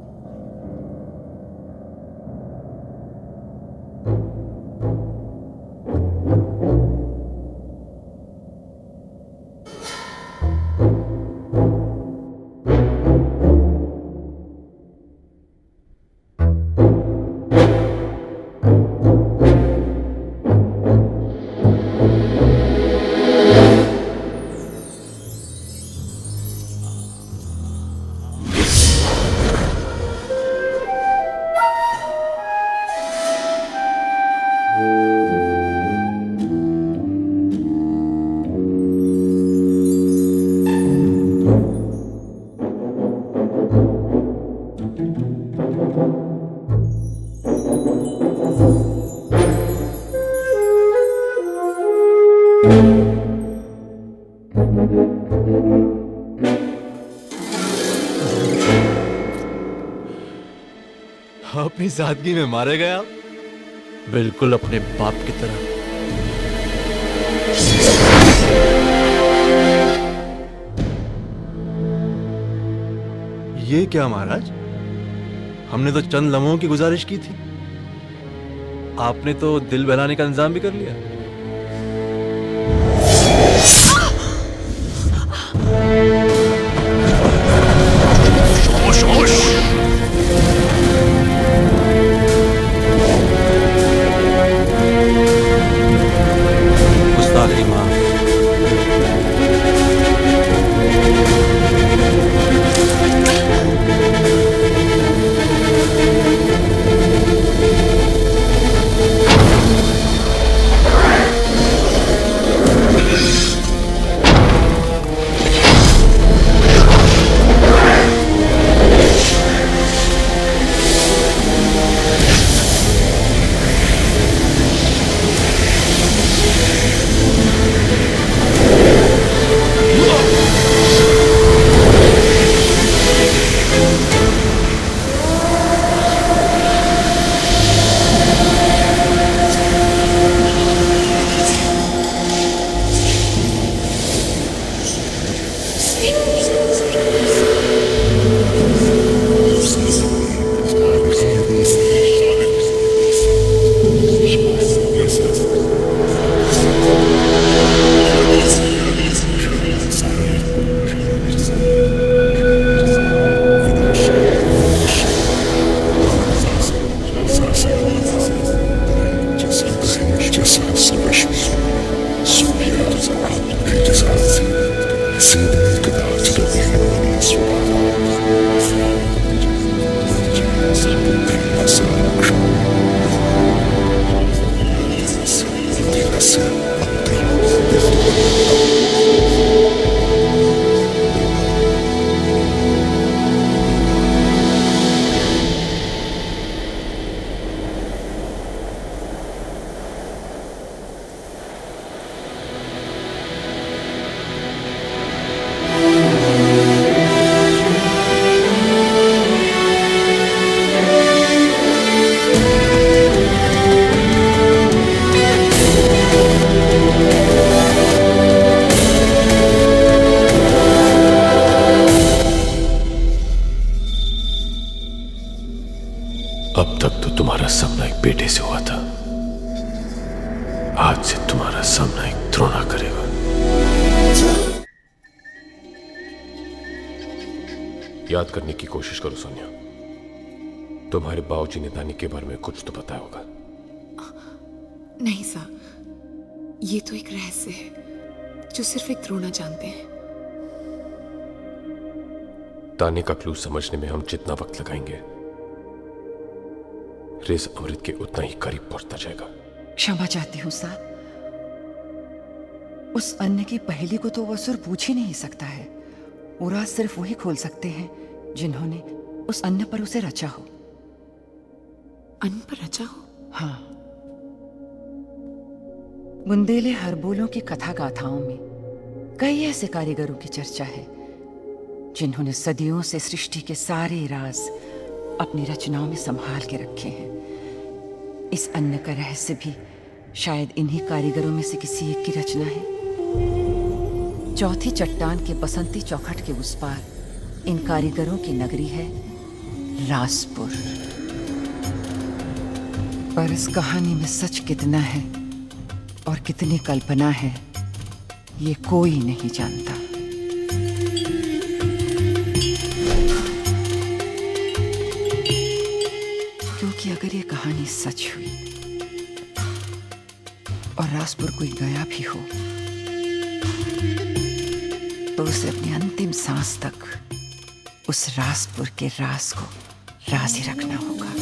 अपनी सादगी में मारे गए आप, बिल्कुल अपने बाप की तरह। ये क्या महाराज, हमने तो चंद लम्हों की गुजारिश की थी, आपने तो दिल बहलाने का इंतजाम भी कर लिया। हुआ था, आज से तुम्हारा सामना एक द्रोणा करेगा। याद करने की कोशिश करो सोनिया, तुम्हारे बाबूजी ने दानी के बारे में कुछ तो पता होगा। नहीं सर, ये तो एक रहस्य है जो सिर्फ एक द्रोणा जानते हैं। दानी का क्लू समझने में हम जितना वक्त लगाएंगे, रेस अमृत के उतना ही करीब पहुंचता जाएगा। क्षमा चाहती हूँ साहब, उस अन्न की पहेली को तो वो असुर पूछ ही नहीं सकता है। वो राज सिर्फ वही खोल सकते हैं जिन्होंने उस अन्न पर उसे रचा हो। अन्न पर रचा हो? हाँ, बुंदेले हरबोलों की कथा गाथाओं में कई ऐसे कारीगरों की चर्चा है जिन्होंने सदियों से सृष्टि के सारे राज अपनी रचनाओं में संभाल के रखे हैं। इस अन्न का रहस्य भी शायद इन्हीं कारीगरों में से किसी एक की रचना है। चौथी चट्टान के बसंती चौखट के उस पार इन कारीगरों की नगरी है राजपुर। पर इस कहानी में सच कितना है और कितनी कल्पना है, ये कोई नहीं जानता। क्योंकि अगर ये कहानी सच हुई और राजपुर कोई गया भी हो, तो उसे अपनी अंतिम सांस तक उस राजपुर के राज को राज ही रखना होगा।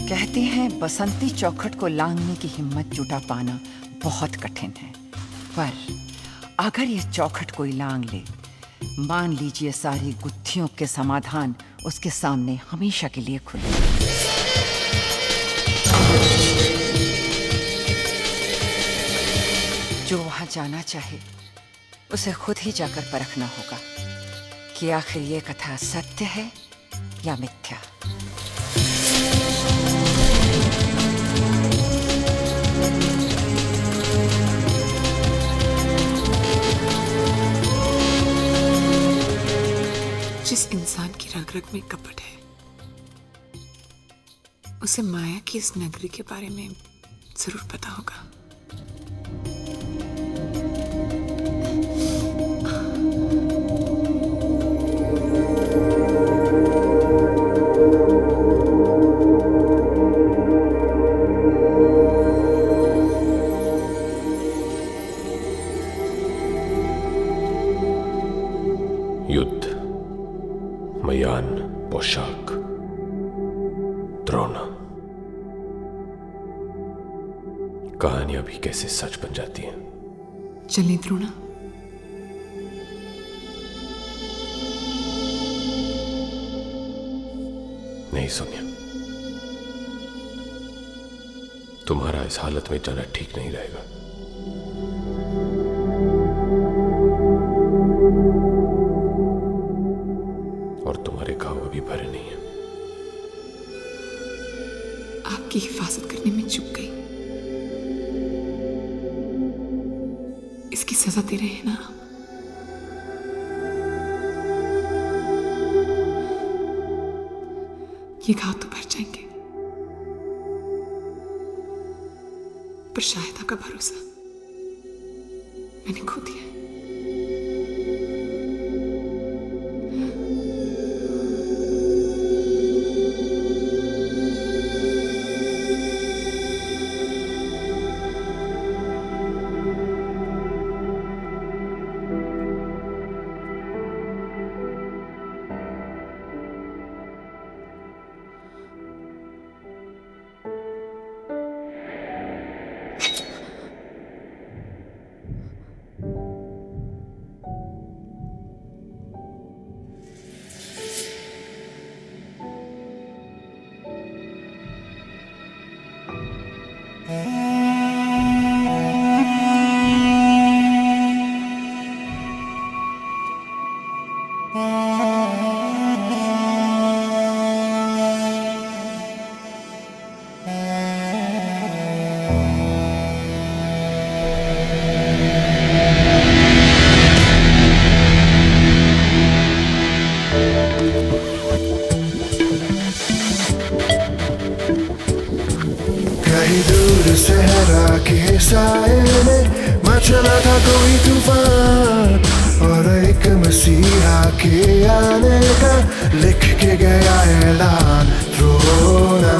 कहते हैं बसंती चौखट को लांघने की हिम्मत जुटा पाना बहुत कठिन है, पर अगर ये चौखट कोई लांघ ले, मान लीजिए सारी गुत्थियों के समाधान उसके सामने हमेशा के लिए खुले। जो वहां जाना चाहे उसे खुद ही जाकर परखना होगा कि आखिर ये कथा सत्य है या मिथ्या। जिस इंसान की रग रग में कपट है, उसे माया की इस नगरी के बारे में जरूर पता होगा। युद्ध, मयान, पोशाक, द्रोणा, कहानियां भी कैसे सच बन जाती हैं। चलें द्रोणा। नहीं सोनिया, तुम्हारा इस हालत में जाना ठीक नहीं रहेगा। और तुम्हारे घाव अभी भरे नहीं है। आपकी हिफाजत करने में चूक गई, इसकी सजा दे रहे हैं ना आप। ये घाव तो भर जाएंगे, पर शायद आपका भरोसा मैंने खो दिया है। दूर सहरा के साए में मचला था कोई तूफान, और एक मसीहा के आने का लिख के गया ऐलान। रोना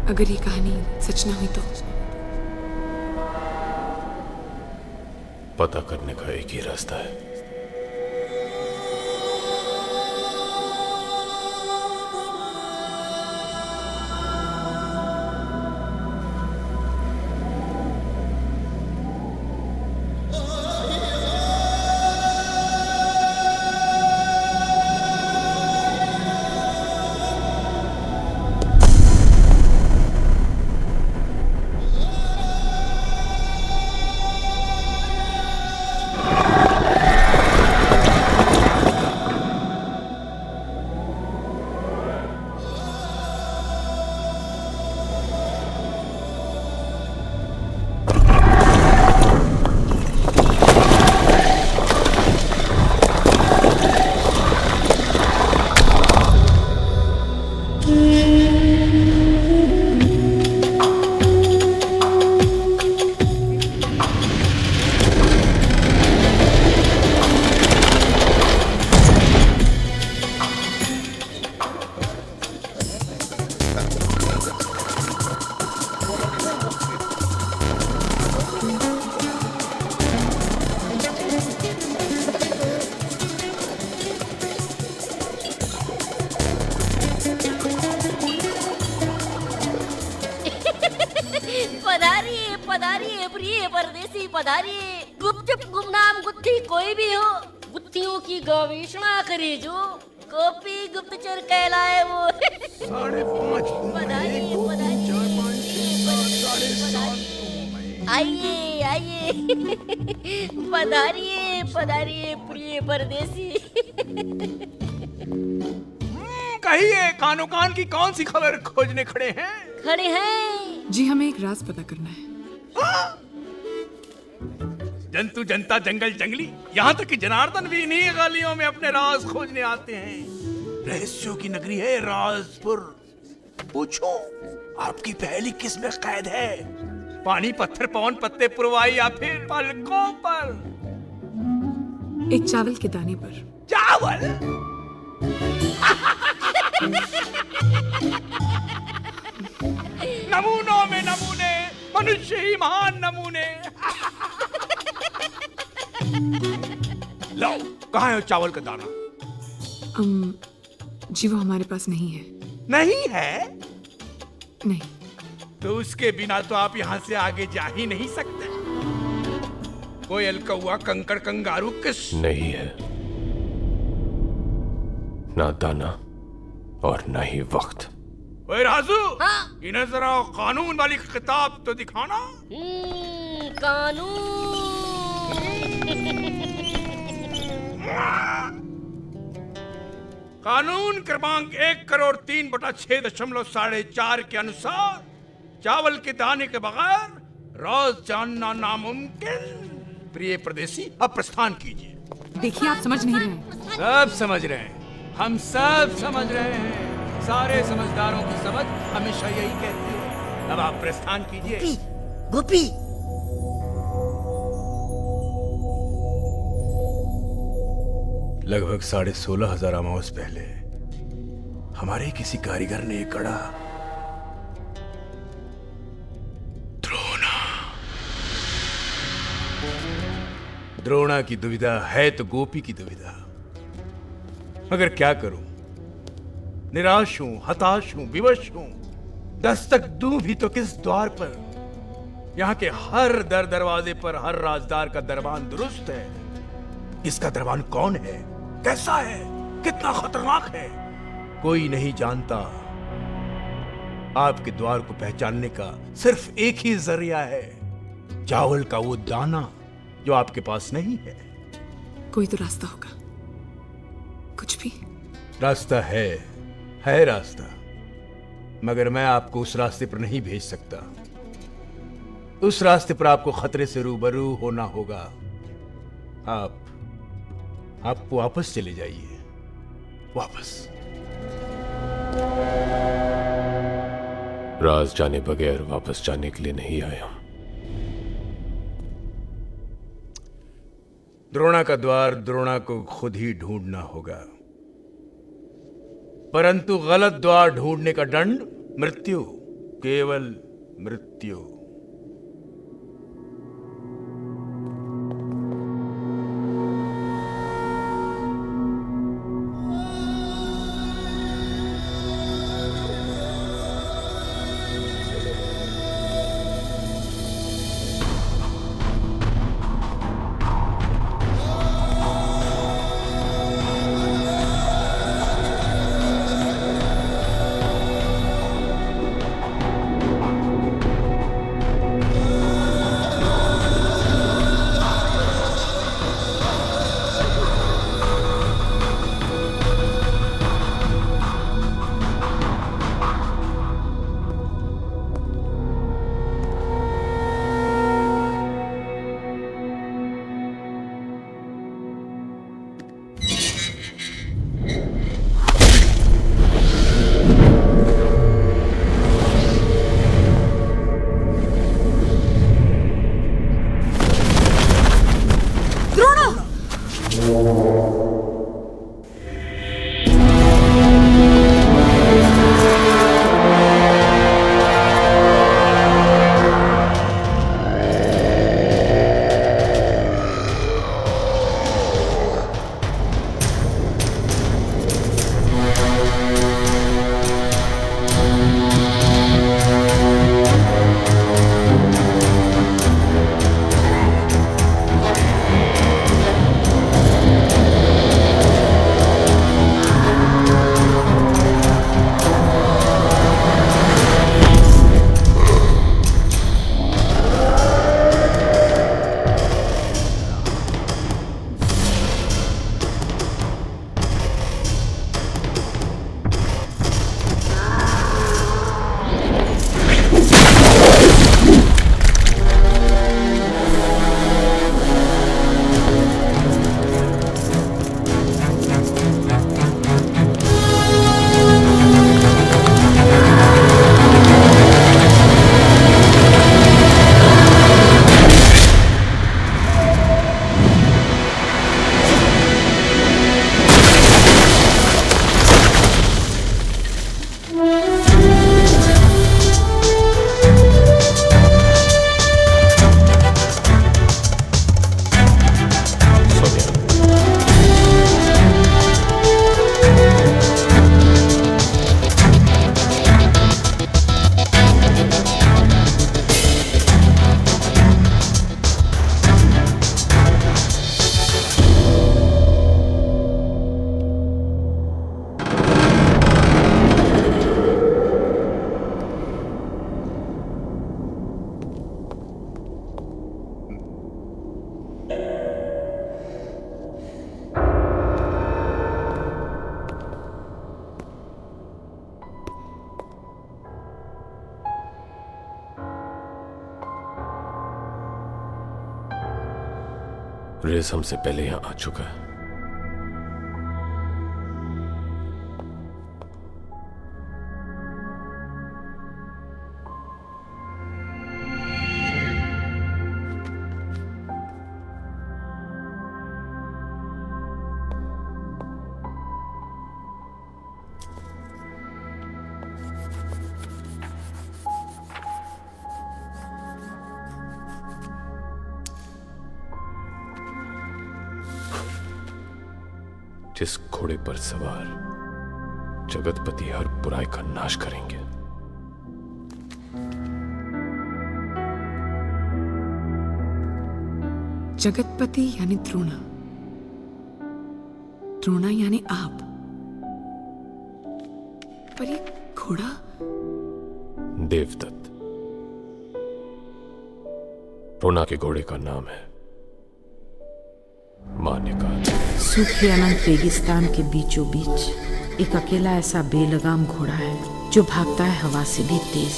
अगर ये कहानी सच ना हुई तो पता करने का एक ही रास्ता है। पधारिए पधारिए प्रिय परदेसी पधारिए। गुपचुप गुमनाम गुत्थी कोई भी हो, गुत्थियों की गवेषणा करे जो, कॉपी गुप्तचर कहलाए वो। पधारिए पधारिए आइए आइए पधारिए पधारिए प्रिय परदेसी। कहिए कानो कान की कौन सी खबर खोजने खड़े हैं? खड़े हैं जी, हमें एक राज पता करना है। जंतु जनता जंगल जंगली, यहाँ तक कि जनार्दन भी इन्हीं गलियों में अपने राज खोजने आते हैं। रहस्यों की नगरी है राजपुर। पूछो आपकी पहली किस में कैद है? पानी पत्थर पवन पत्ते पुरवाई या फिर पलकों पर? एक चावल के दाने पर। चावल? नमूनों में नमूने, मनुष्य ही महान नमूने। लो, कहाँ है चावल का दाना? जी वो हमारे पास नहीं है। नहीं है? नहीं। तो उसके बिना तो आप यहाँ से आगे जा ही नहीं सकते। कोयल कौवा कंकड़ कंगारू किस नहीं है, ना दाना और ना ही वक्त। ओए राजू, इन्हें जरा कानून वाली किताब तो दिखाना। कानून क्रमांक 1,03,6.4 के अनुसार चावल के दाने के बगैर राज जानना नामुमकिन। प्रिय परदेसी, अब प्रस्थान कीजिए। देखिए आप समझ नहीं रहे। सब समझ रहे हैं, हम सब समझ रहे हैं। सारे समझदारों की समझ हमेशा यही कहती है। अब आप प्रस्थान कीजिए। गोपी लगभग 16,500 अमावस पहले हमारे किसी कारीगर ने एक कड़ा द्रोणा की दुविधा है तो गोपी की दुविधा। मगर क्या करूं, निराश हूं, हताश हूं, विवश हूं। दस्तक दूं भी तो किस द्वार पर? यहाँ के हर दरवाजे पर हर राजदार का दरबान दुरुस्त है। इसका दरबान कौन है, कैसा है, कितना खतरनाक है, कोई नहीं जानता। आपके द्वार को पहचानने का सिर्फ एक ही जरिया है, चावल का वो दाना जो आपके पास नहीं है। कोई तो रास्ता होगा, कुछ भी। रास्ता है रास्ता, मगर मैं आपको उस रास्ते पर नहीं भेज सकता। उस रास्ते पर आपको खतरे से रूबरू होना होगा। आप वापस चले जाइए, वापस। राज जाने बगैर वापस जाने के लिए नहीं आए हम। द्रोणा का द्वार द्रोणा को खुद ही ढूंढना होगा, परंतु गलत द्वार ढूंढने का दंड मृत्यु, केवल मृत्यु। रेस हमसे पहले यहां आ चुका है। जिस घोड़े पर सवार जगतपति हर बुराई का नाश करेंगे, जगतपति यानी द्रोणा, द्रोणा यानी आप, पर ये घोड़ा देवदत्त द्रोणा के घोड़े का नाम है मान्यका। सूखे अनंत रेगिस्तान के बीचों बीच एक अकेला ऐसा बेलगाम घोड़ा है जो भागता है हवा से भी तेज।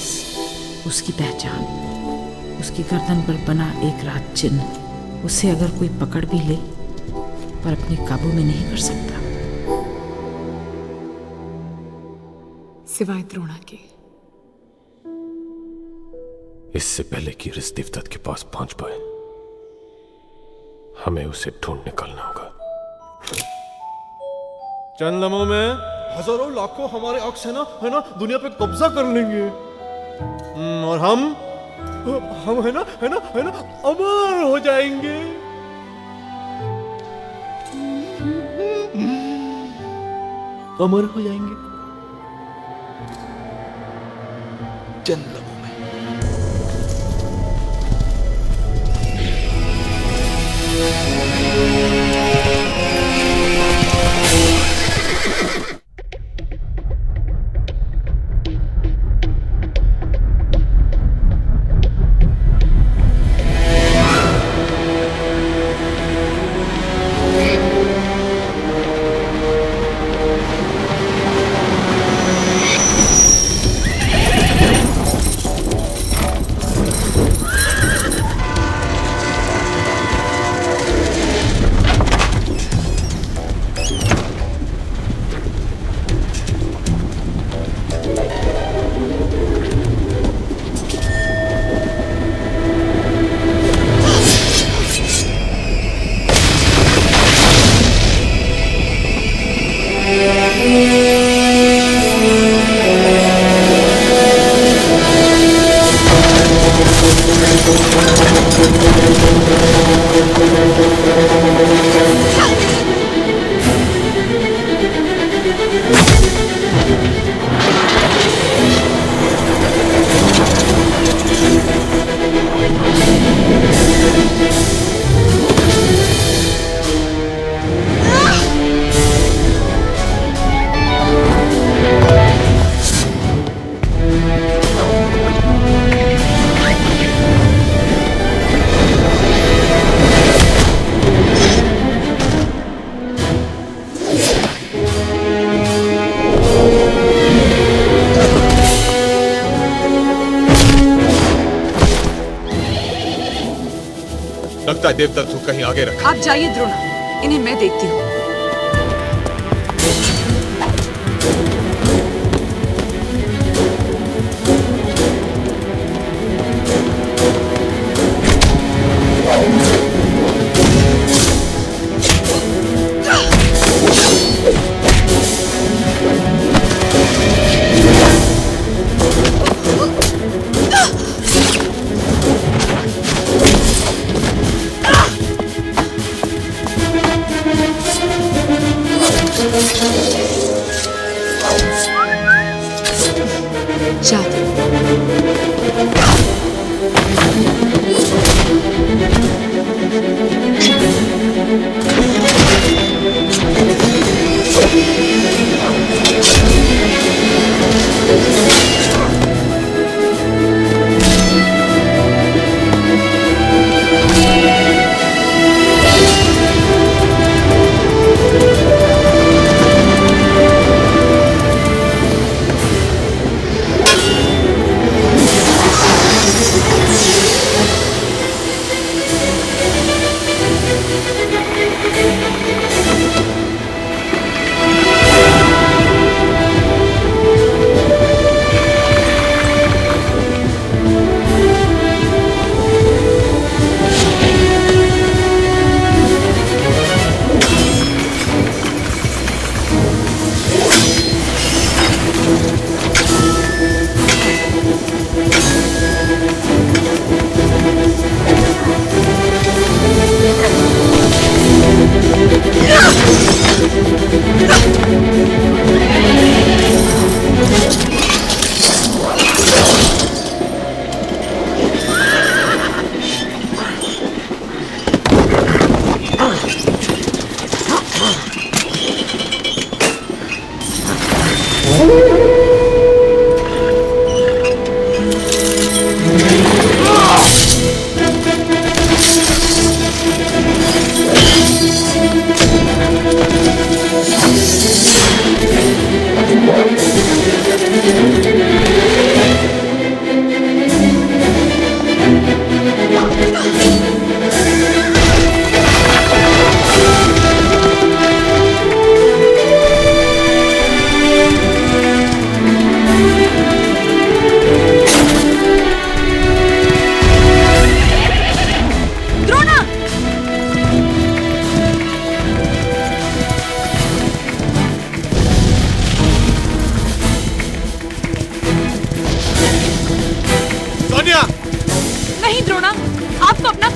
उसकी पहचान उसकी गर्दन पर बना एक राज चिन्ह। उसे अगर कोई पकड़ भी ले पर अपने काबू में नहीं कर सकता। सिवाय द्रोणा के। इससे पहले कि रिस देवदत्त के पास पहुंच पाए हमें उसे ढूंढ निकलना होगा। चंद लम्हों में हजारों लाखों हमारे अक्स है ना दुनिया पे कब्जा कर लेंगे। और हम है ना अमर हो जाएंगे। अमर हो जाएंगे चंद लम्हों में। लगता है देवदत्त को कहीं आगे रखा। आप जाइए द्रोणा, इन्हें मैं देखती हूँ।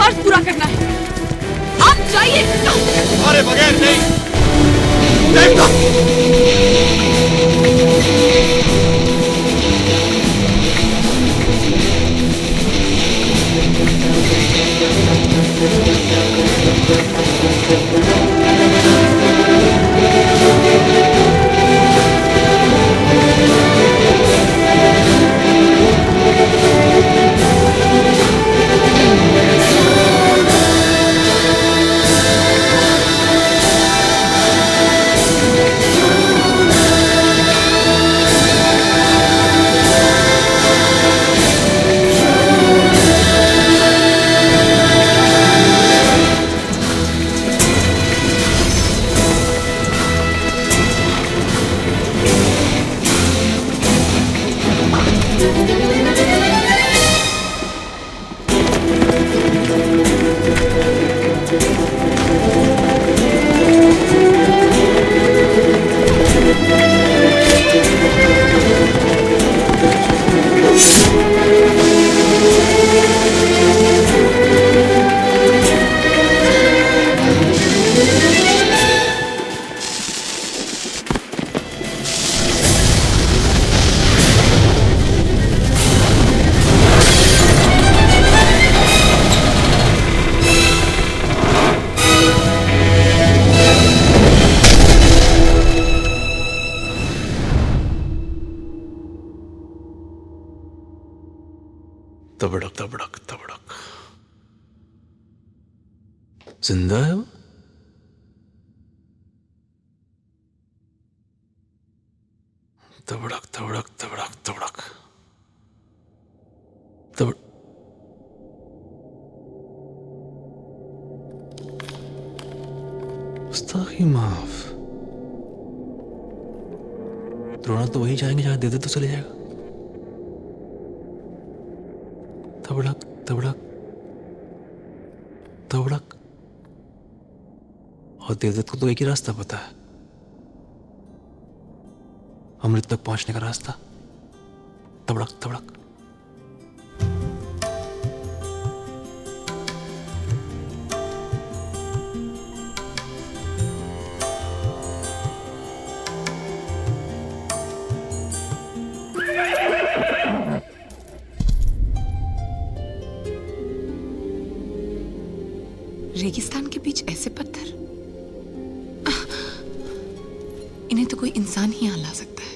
फर्ज पूरा करना है। आप जाइए। अरे बगैर नहीं। देवदत्त! तबड़क तबड़क तबड़क। जिंदा है वो? तबड़क तबड़क तबड़क तबड़क तबड़ मुस्ताकी माफ। द्रोणा तो वही जाएंगे जहां दे तो चले जाएगा। तबड़क तबड़क तबड़क। और देवदत्त को तो एक ही रास्ता पता है, अमृत तक पहुंचने का रास्ता। तबड़क तबड़क। रेगिस्तान के बीच ऐसे पत्थर, इन्हें तो कोई इंसान ही यहाँ ला सकता है।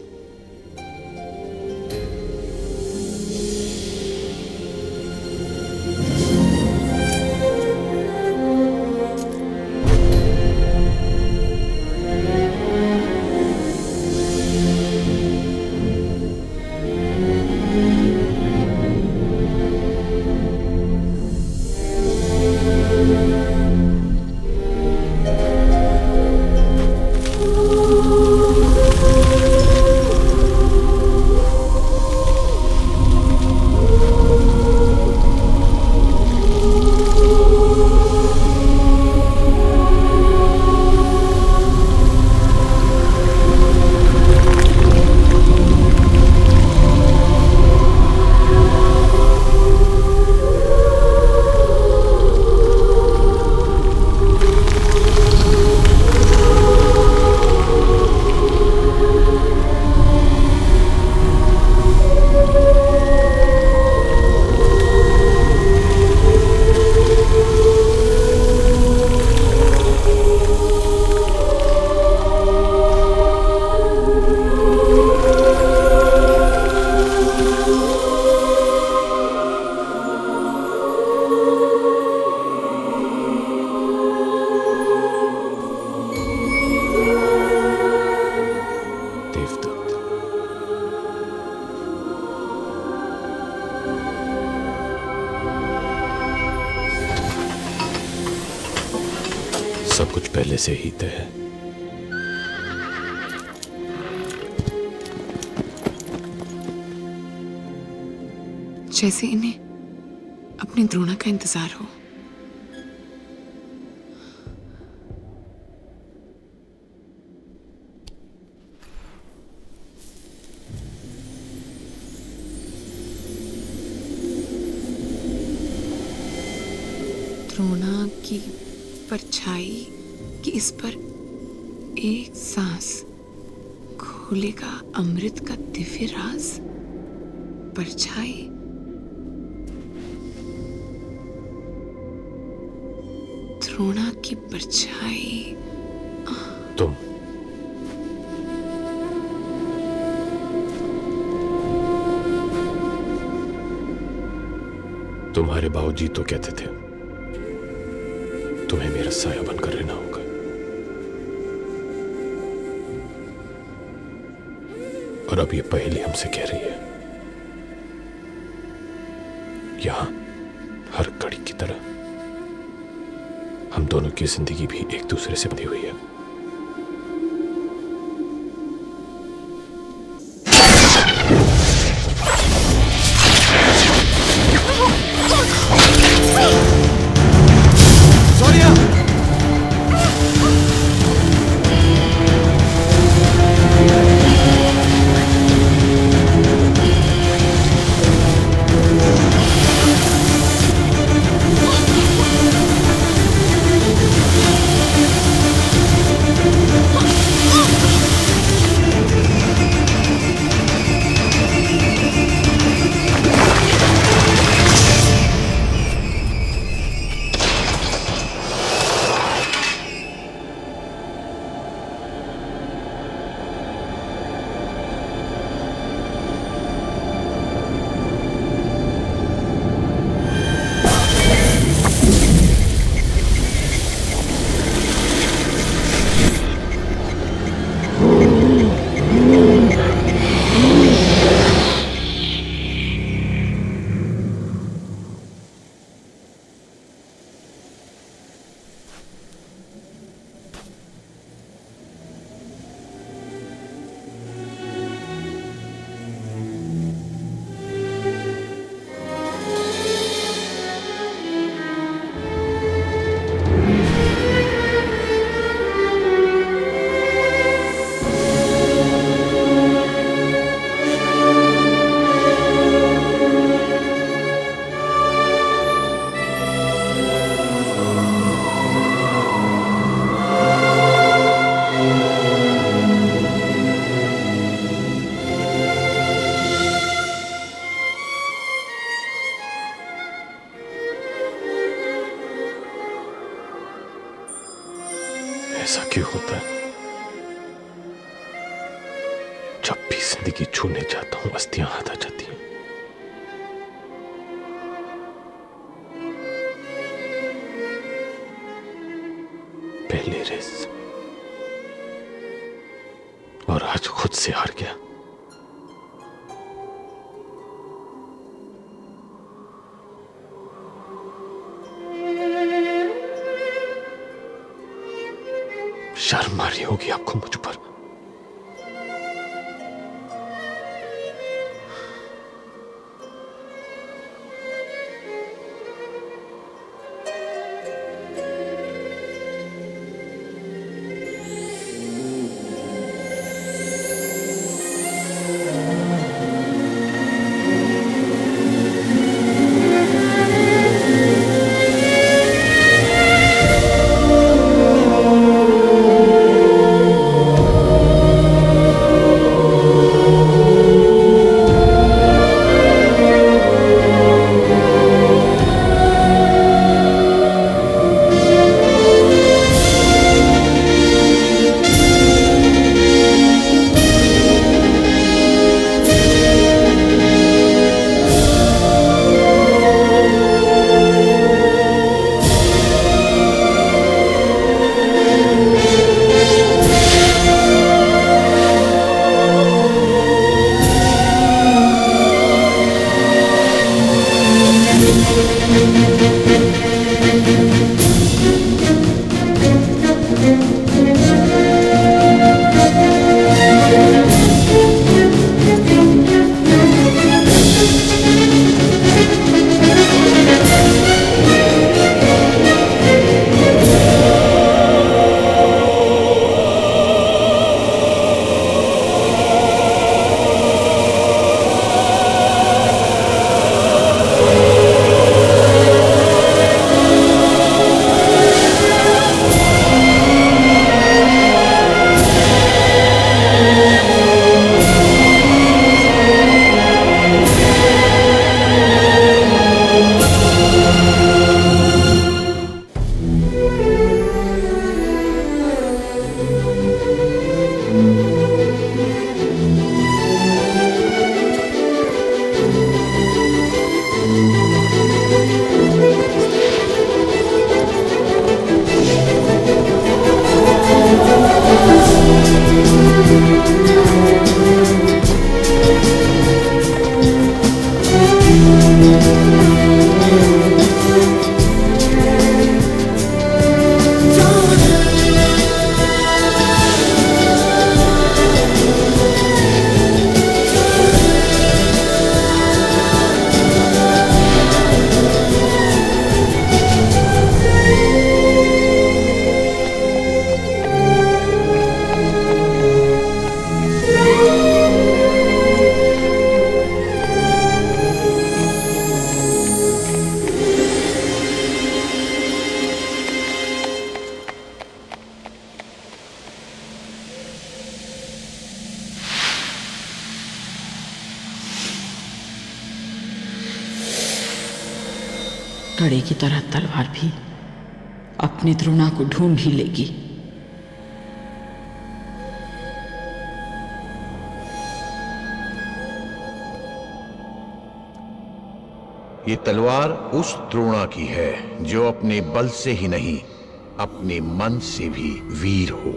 सब कुछ पहले से ही तय है। जैसे इन्हें अपने द्रोणा का इंतजार हो। द्रोणा की परछाई कि इस पर एक सांस खोलेगा अमृत का दिव्य राज। परछाई द्रोणा की परछाई। तुम्हारे बाबूजी तो कहते थे तुम्हें मेरा साया बनकर रहना होगा। और अब ये पहेली हमसे कह रही है, यहां हर घड़ी की तरह हम दोनों की जिंदगी भी एक दूसरे से बंधी हुई है। ऐसा क्यों होता है? जब भी जिंदगी छूने जाता हूं अस्थियां हाथ आ जाती हैं। पहले रेस और आज खुद से हार गया। शर्म आ रही होगी आपको मुझ पर। कड़े की तरह तलवार भी अपनी द्रोणा को ढूंढ ही लेगी। ये तलवार उस द्रोणा की है जो अपने बल से ही नहीं, अपने मन से भी वीर हो,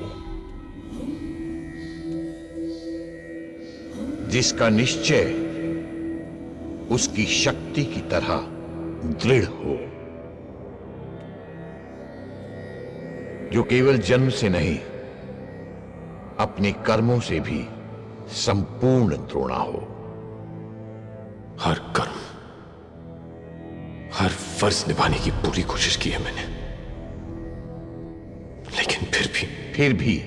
जिसका निश्चय उसकी शक्ति की तरह दृढ़ हो, जो केवल जन्म से नहीं अपने कर्मों से भी संपूर्ण द्रोणा हो। हर कर्म, हर फर्ज निभाने की पूरी कोशिश की है मैंने, लेकिन फिर भी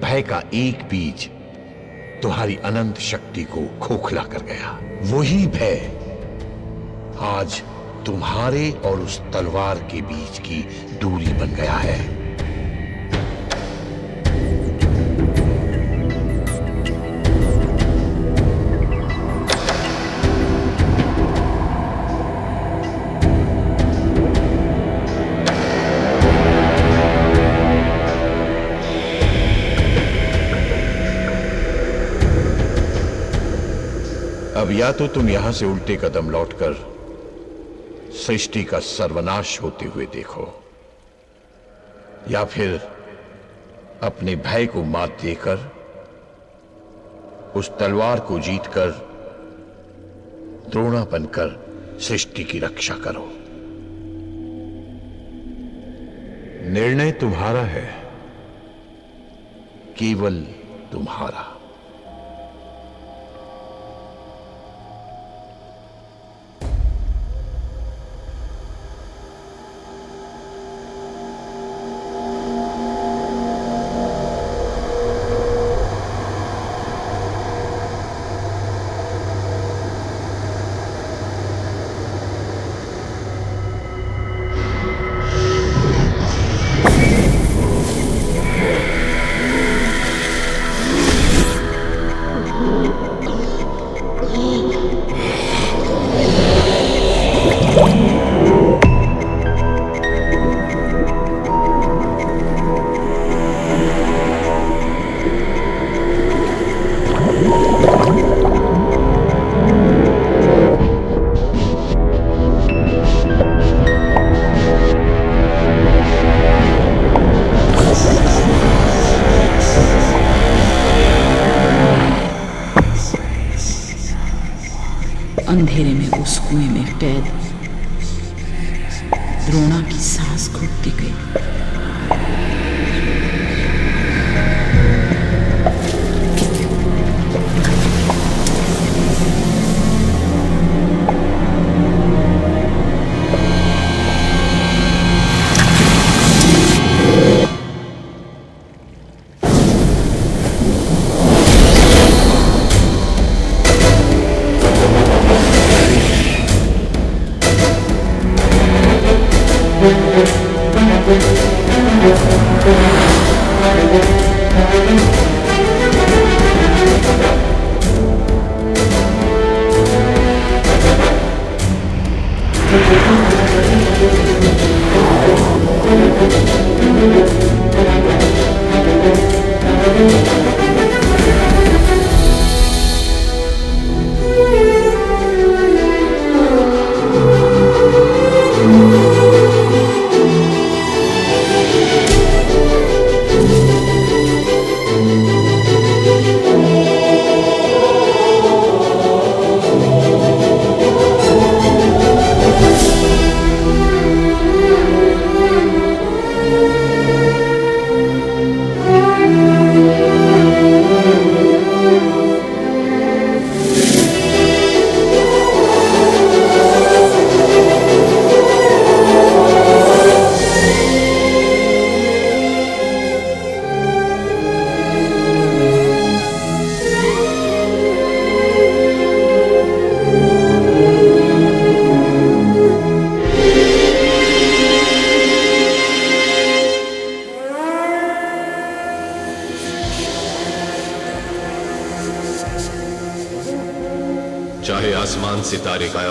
भय का एक बीज तुम्हारी अनंत शक्ति को खोखला कर गया। वही भय आज तुम्हारे और उस तलवार के बीच की दूरी बन गया है। अब या तो तुम यहां से उल्टे कदम लौटकर सृष्टि का सर्वनाश होते हुए देखो, या फिर अपने भय को मात देकर उस तलवार को जीतकर द्रोणा बनकर सृष्टि की रक्षा करो। निर्णय तुम्हारा है, केवल तुम्हारा। अंधेरे में उस कुएं में कैद द्रोणा की सांस घुटती गई।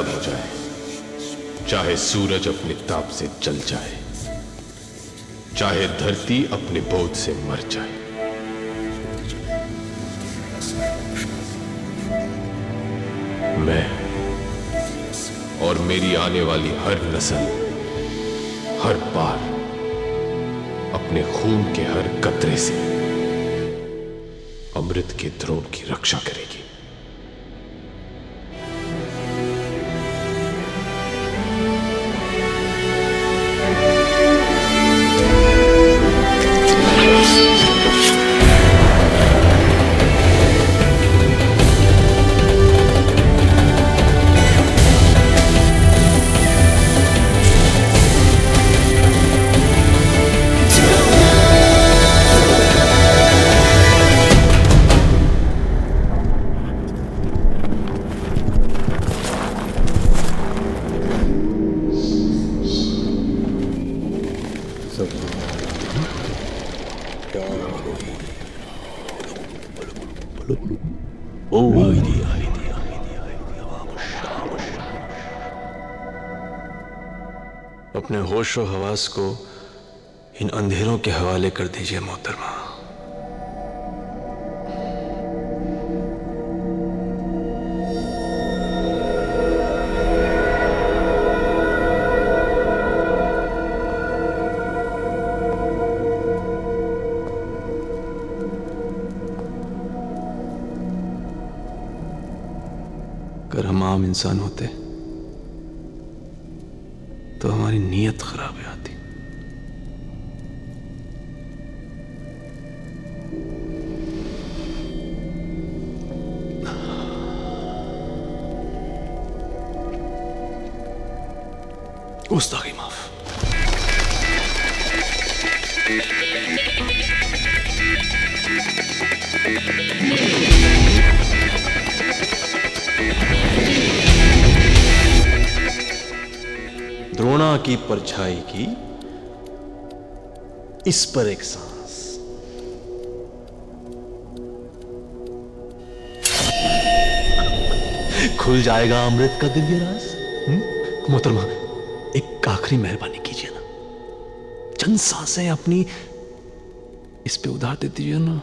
अलग हो जाए, चाहे सूरज अपने ताप से जल जाए, चाहे धरती अपने बोझ से मर जाए। मैं और मेरी आने वाली हर नस्ल हर बार अपने खून के हर कतरे से अमृत के द्रोण की रक्षा करेगी। अपने होश और हवास को इन अंधेरों के हवाले कर दीजिए मोहतरमा। अगर हम आम इंसान होते तो हमारी नीयत खराब है आती। गुस्ताखी माफ। द्रोणा की परछाई की इस पर एक सांस। खुल जाएगा अमृत का दिव्य राज। मोहतरमा, एक आखिरी मेहरबानी कीजिए ना, चंद सांसें अपनी इस पे उधार दे दीजिए ना।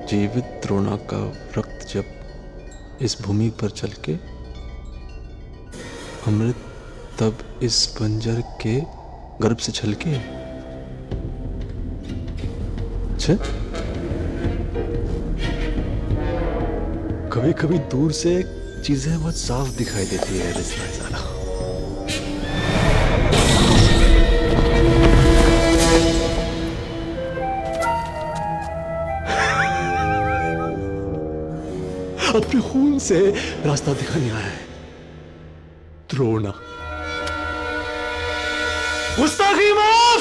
जीवित द्रोणा का रक्त जब इस भूमि पर छलके, अमृत तब इस बंजर के गर्भ से छलके। अच्छा, कभी कभी दूर से चीजें बहुत साफ दिखाई देती है रिजवाइज़ादा। अपने खून से रास्ता दिखाने आया है द्रोणा। गुस्ताखी माफ।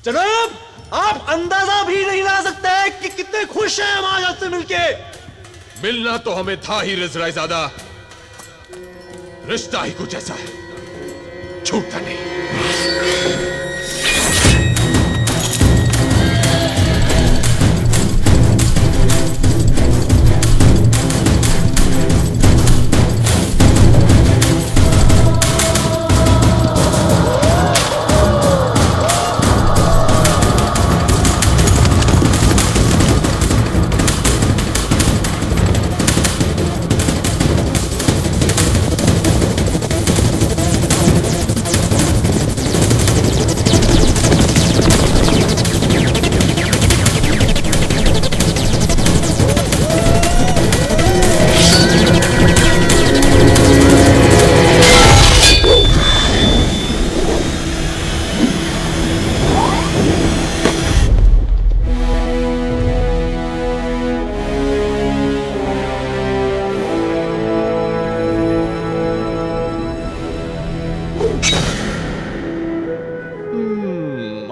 जनाब, आप अंदाजा भी नहीं ला सकते कि कितने खुश हैं हम आज आपसे मिलके। मिलना तो हमें था ही रिजवाइज़ादा, रिश्ता ही कुछ ऐसा है, छूटता नहीं।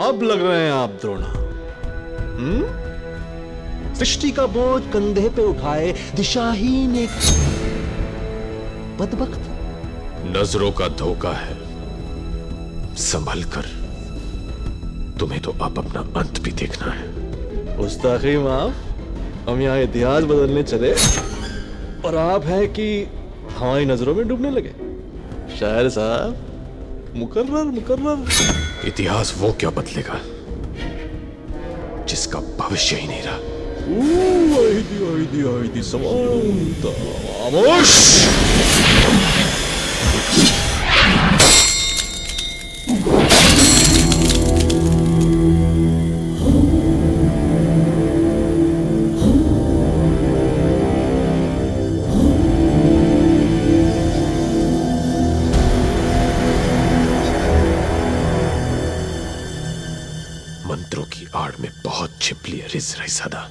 अब लग रहे हैं आप द्रोणा। सृष्टि का बोझ कंधे पे उठाए दिशाहीन एक बदबख्त। नजरों का धोखा है, संभल कर, तुम्हें तो अब अपना अंत भी देखना है। गुस्ताखी माफ। हम यहाँ इतिहास बदलने चले और आप हैं कि हमारी नजरों में डूबने लगे। शायर साहब, मुकर्रर मुकर्रर। इतिहास वो क्या बदलेगा जिसका भविष्य ही नहीं रहा। समानता। खामोश। मंत्रों की आड़ में बहुत छिपली है रिजवाइज़ादा।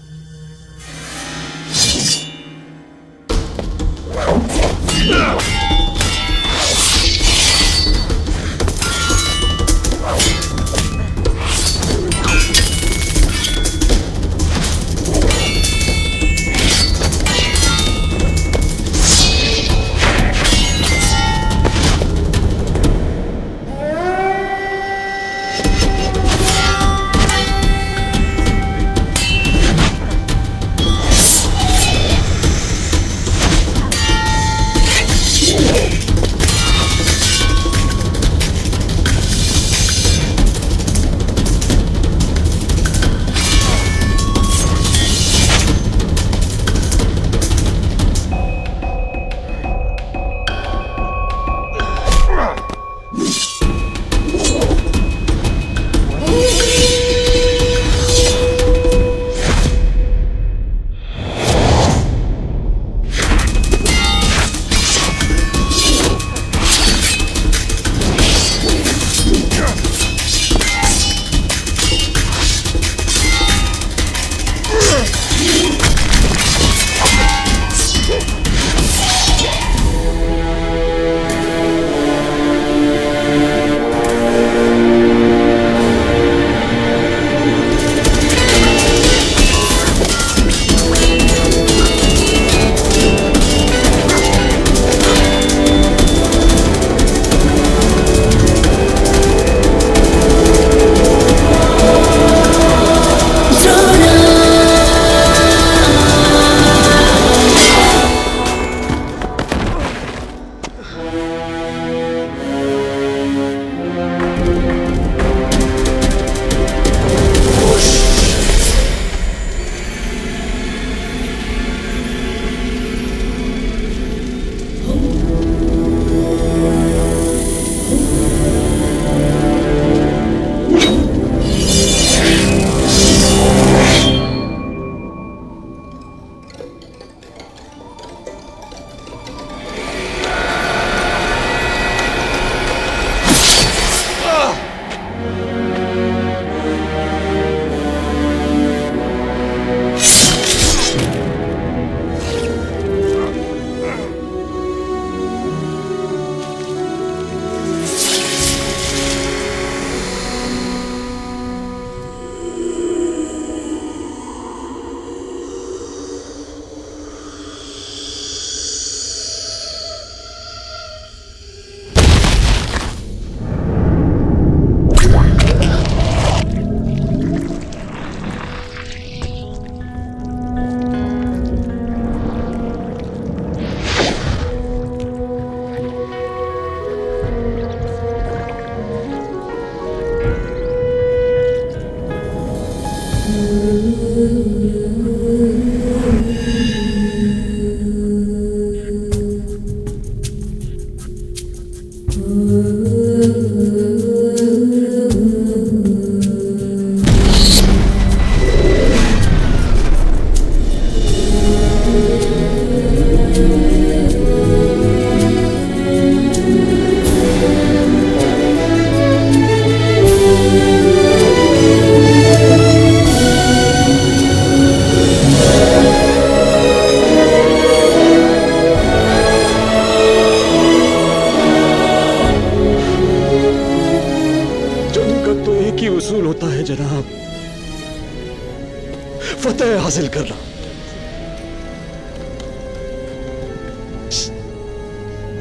फतेह हासिल करना।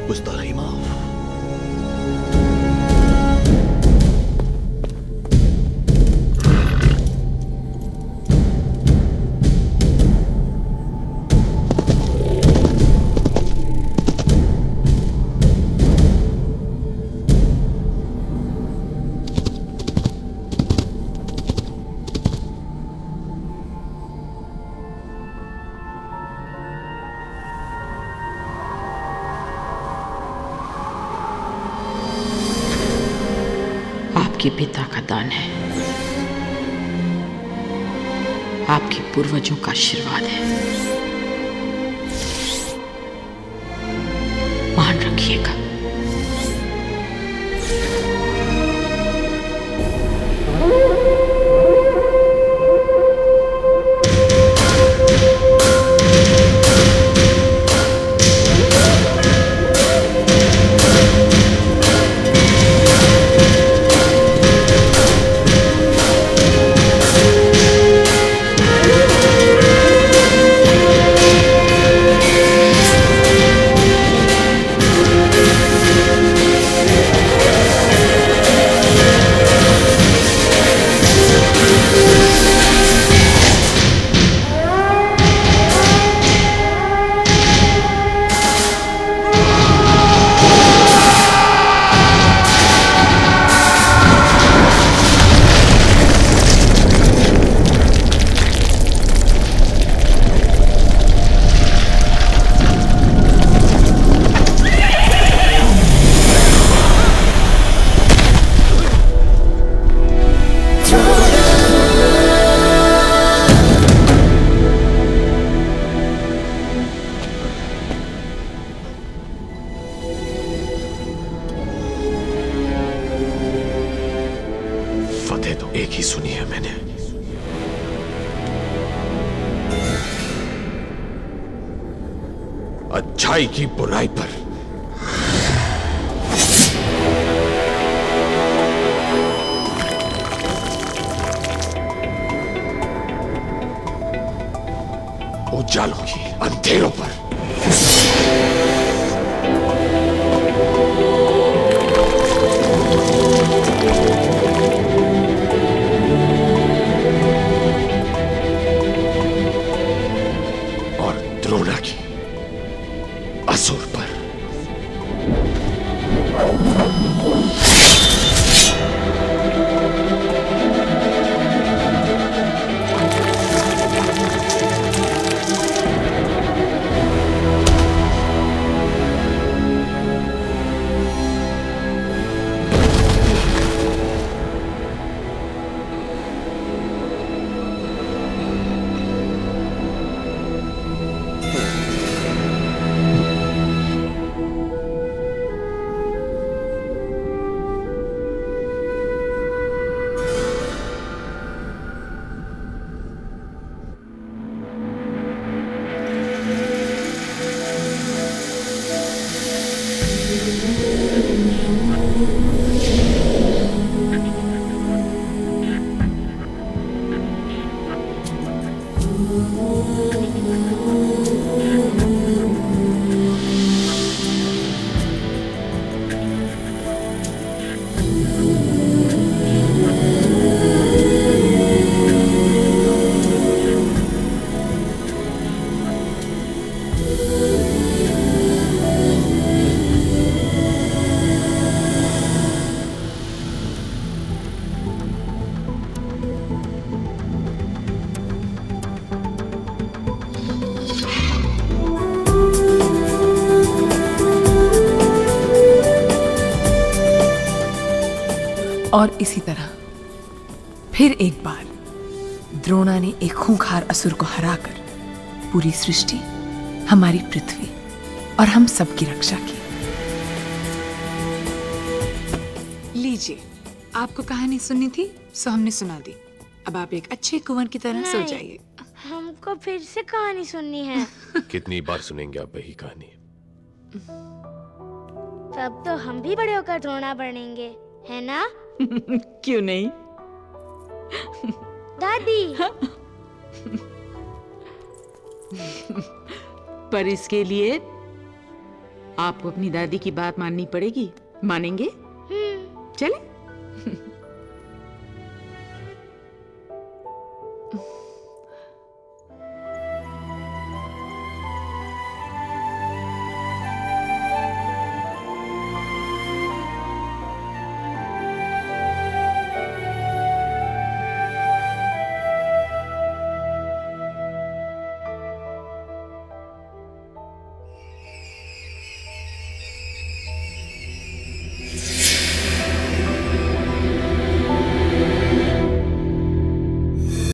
गुस्ताखी माफ। आपके पिता का दान है, आपके पूर्वजों का आशीर्वाद है। मान रखिएगा। तो एक ही सुनी है मैंने। अच्छाई की बुराई पर उजालों की अंधेरों पर द्रोणा की असुर पर। और इसी तरह फिर एक बार द्रोणा ने एक खूंखार असुर को हराकर पूरी सृष्टि, हमारी पृथ्वी और हम सब की रक्षा की। लीजिए, आपको कहानी सुननी थी सो हमने सुना दी। अब आप एक अच्छे कुंवर की तरह सो जाइए। हमको फिर से कहानी सुननी है। कितनी बार सुनेंगे आप वही कहानी? तब तो हम भी बड़े होकर द्रोणा बनेंगे, है ना? क्यों नहीं? दादी। पर इसके लिए आपको अपनी दादी की बात माननी पड़ेगी। मानेंगे? चले?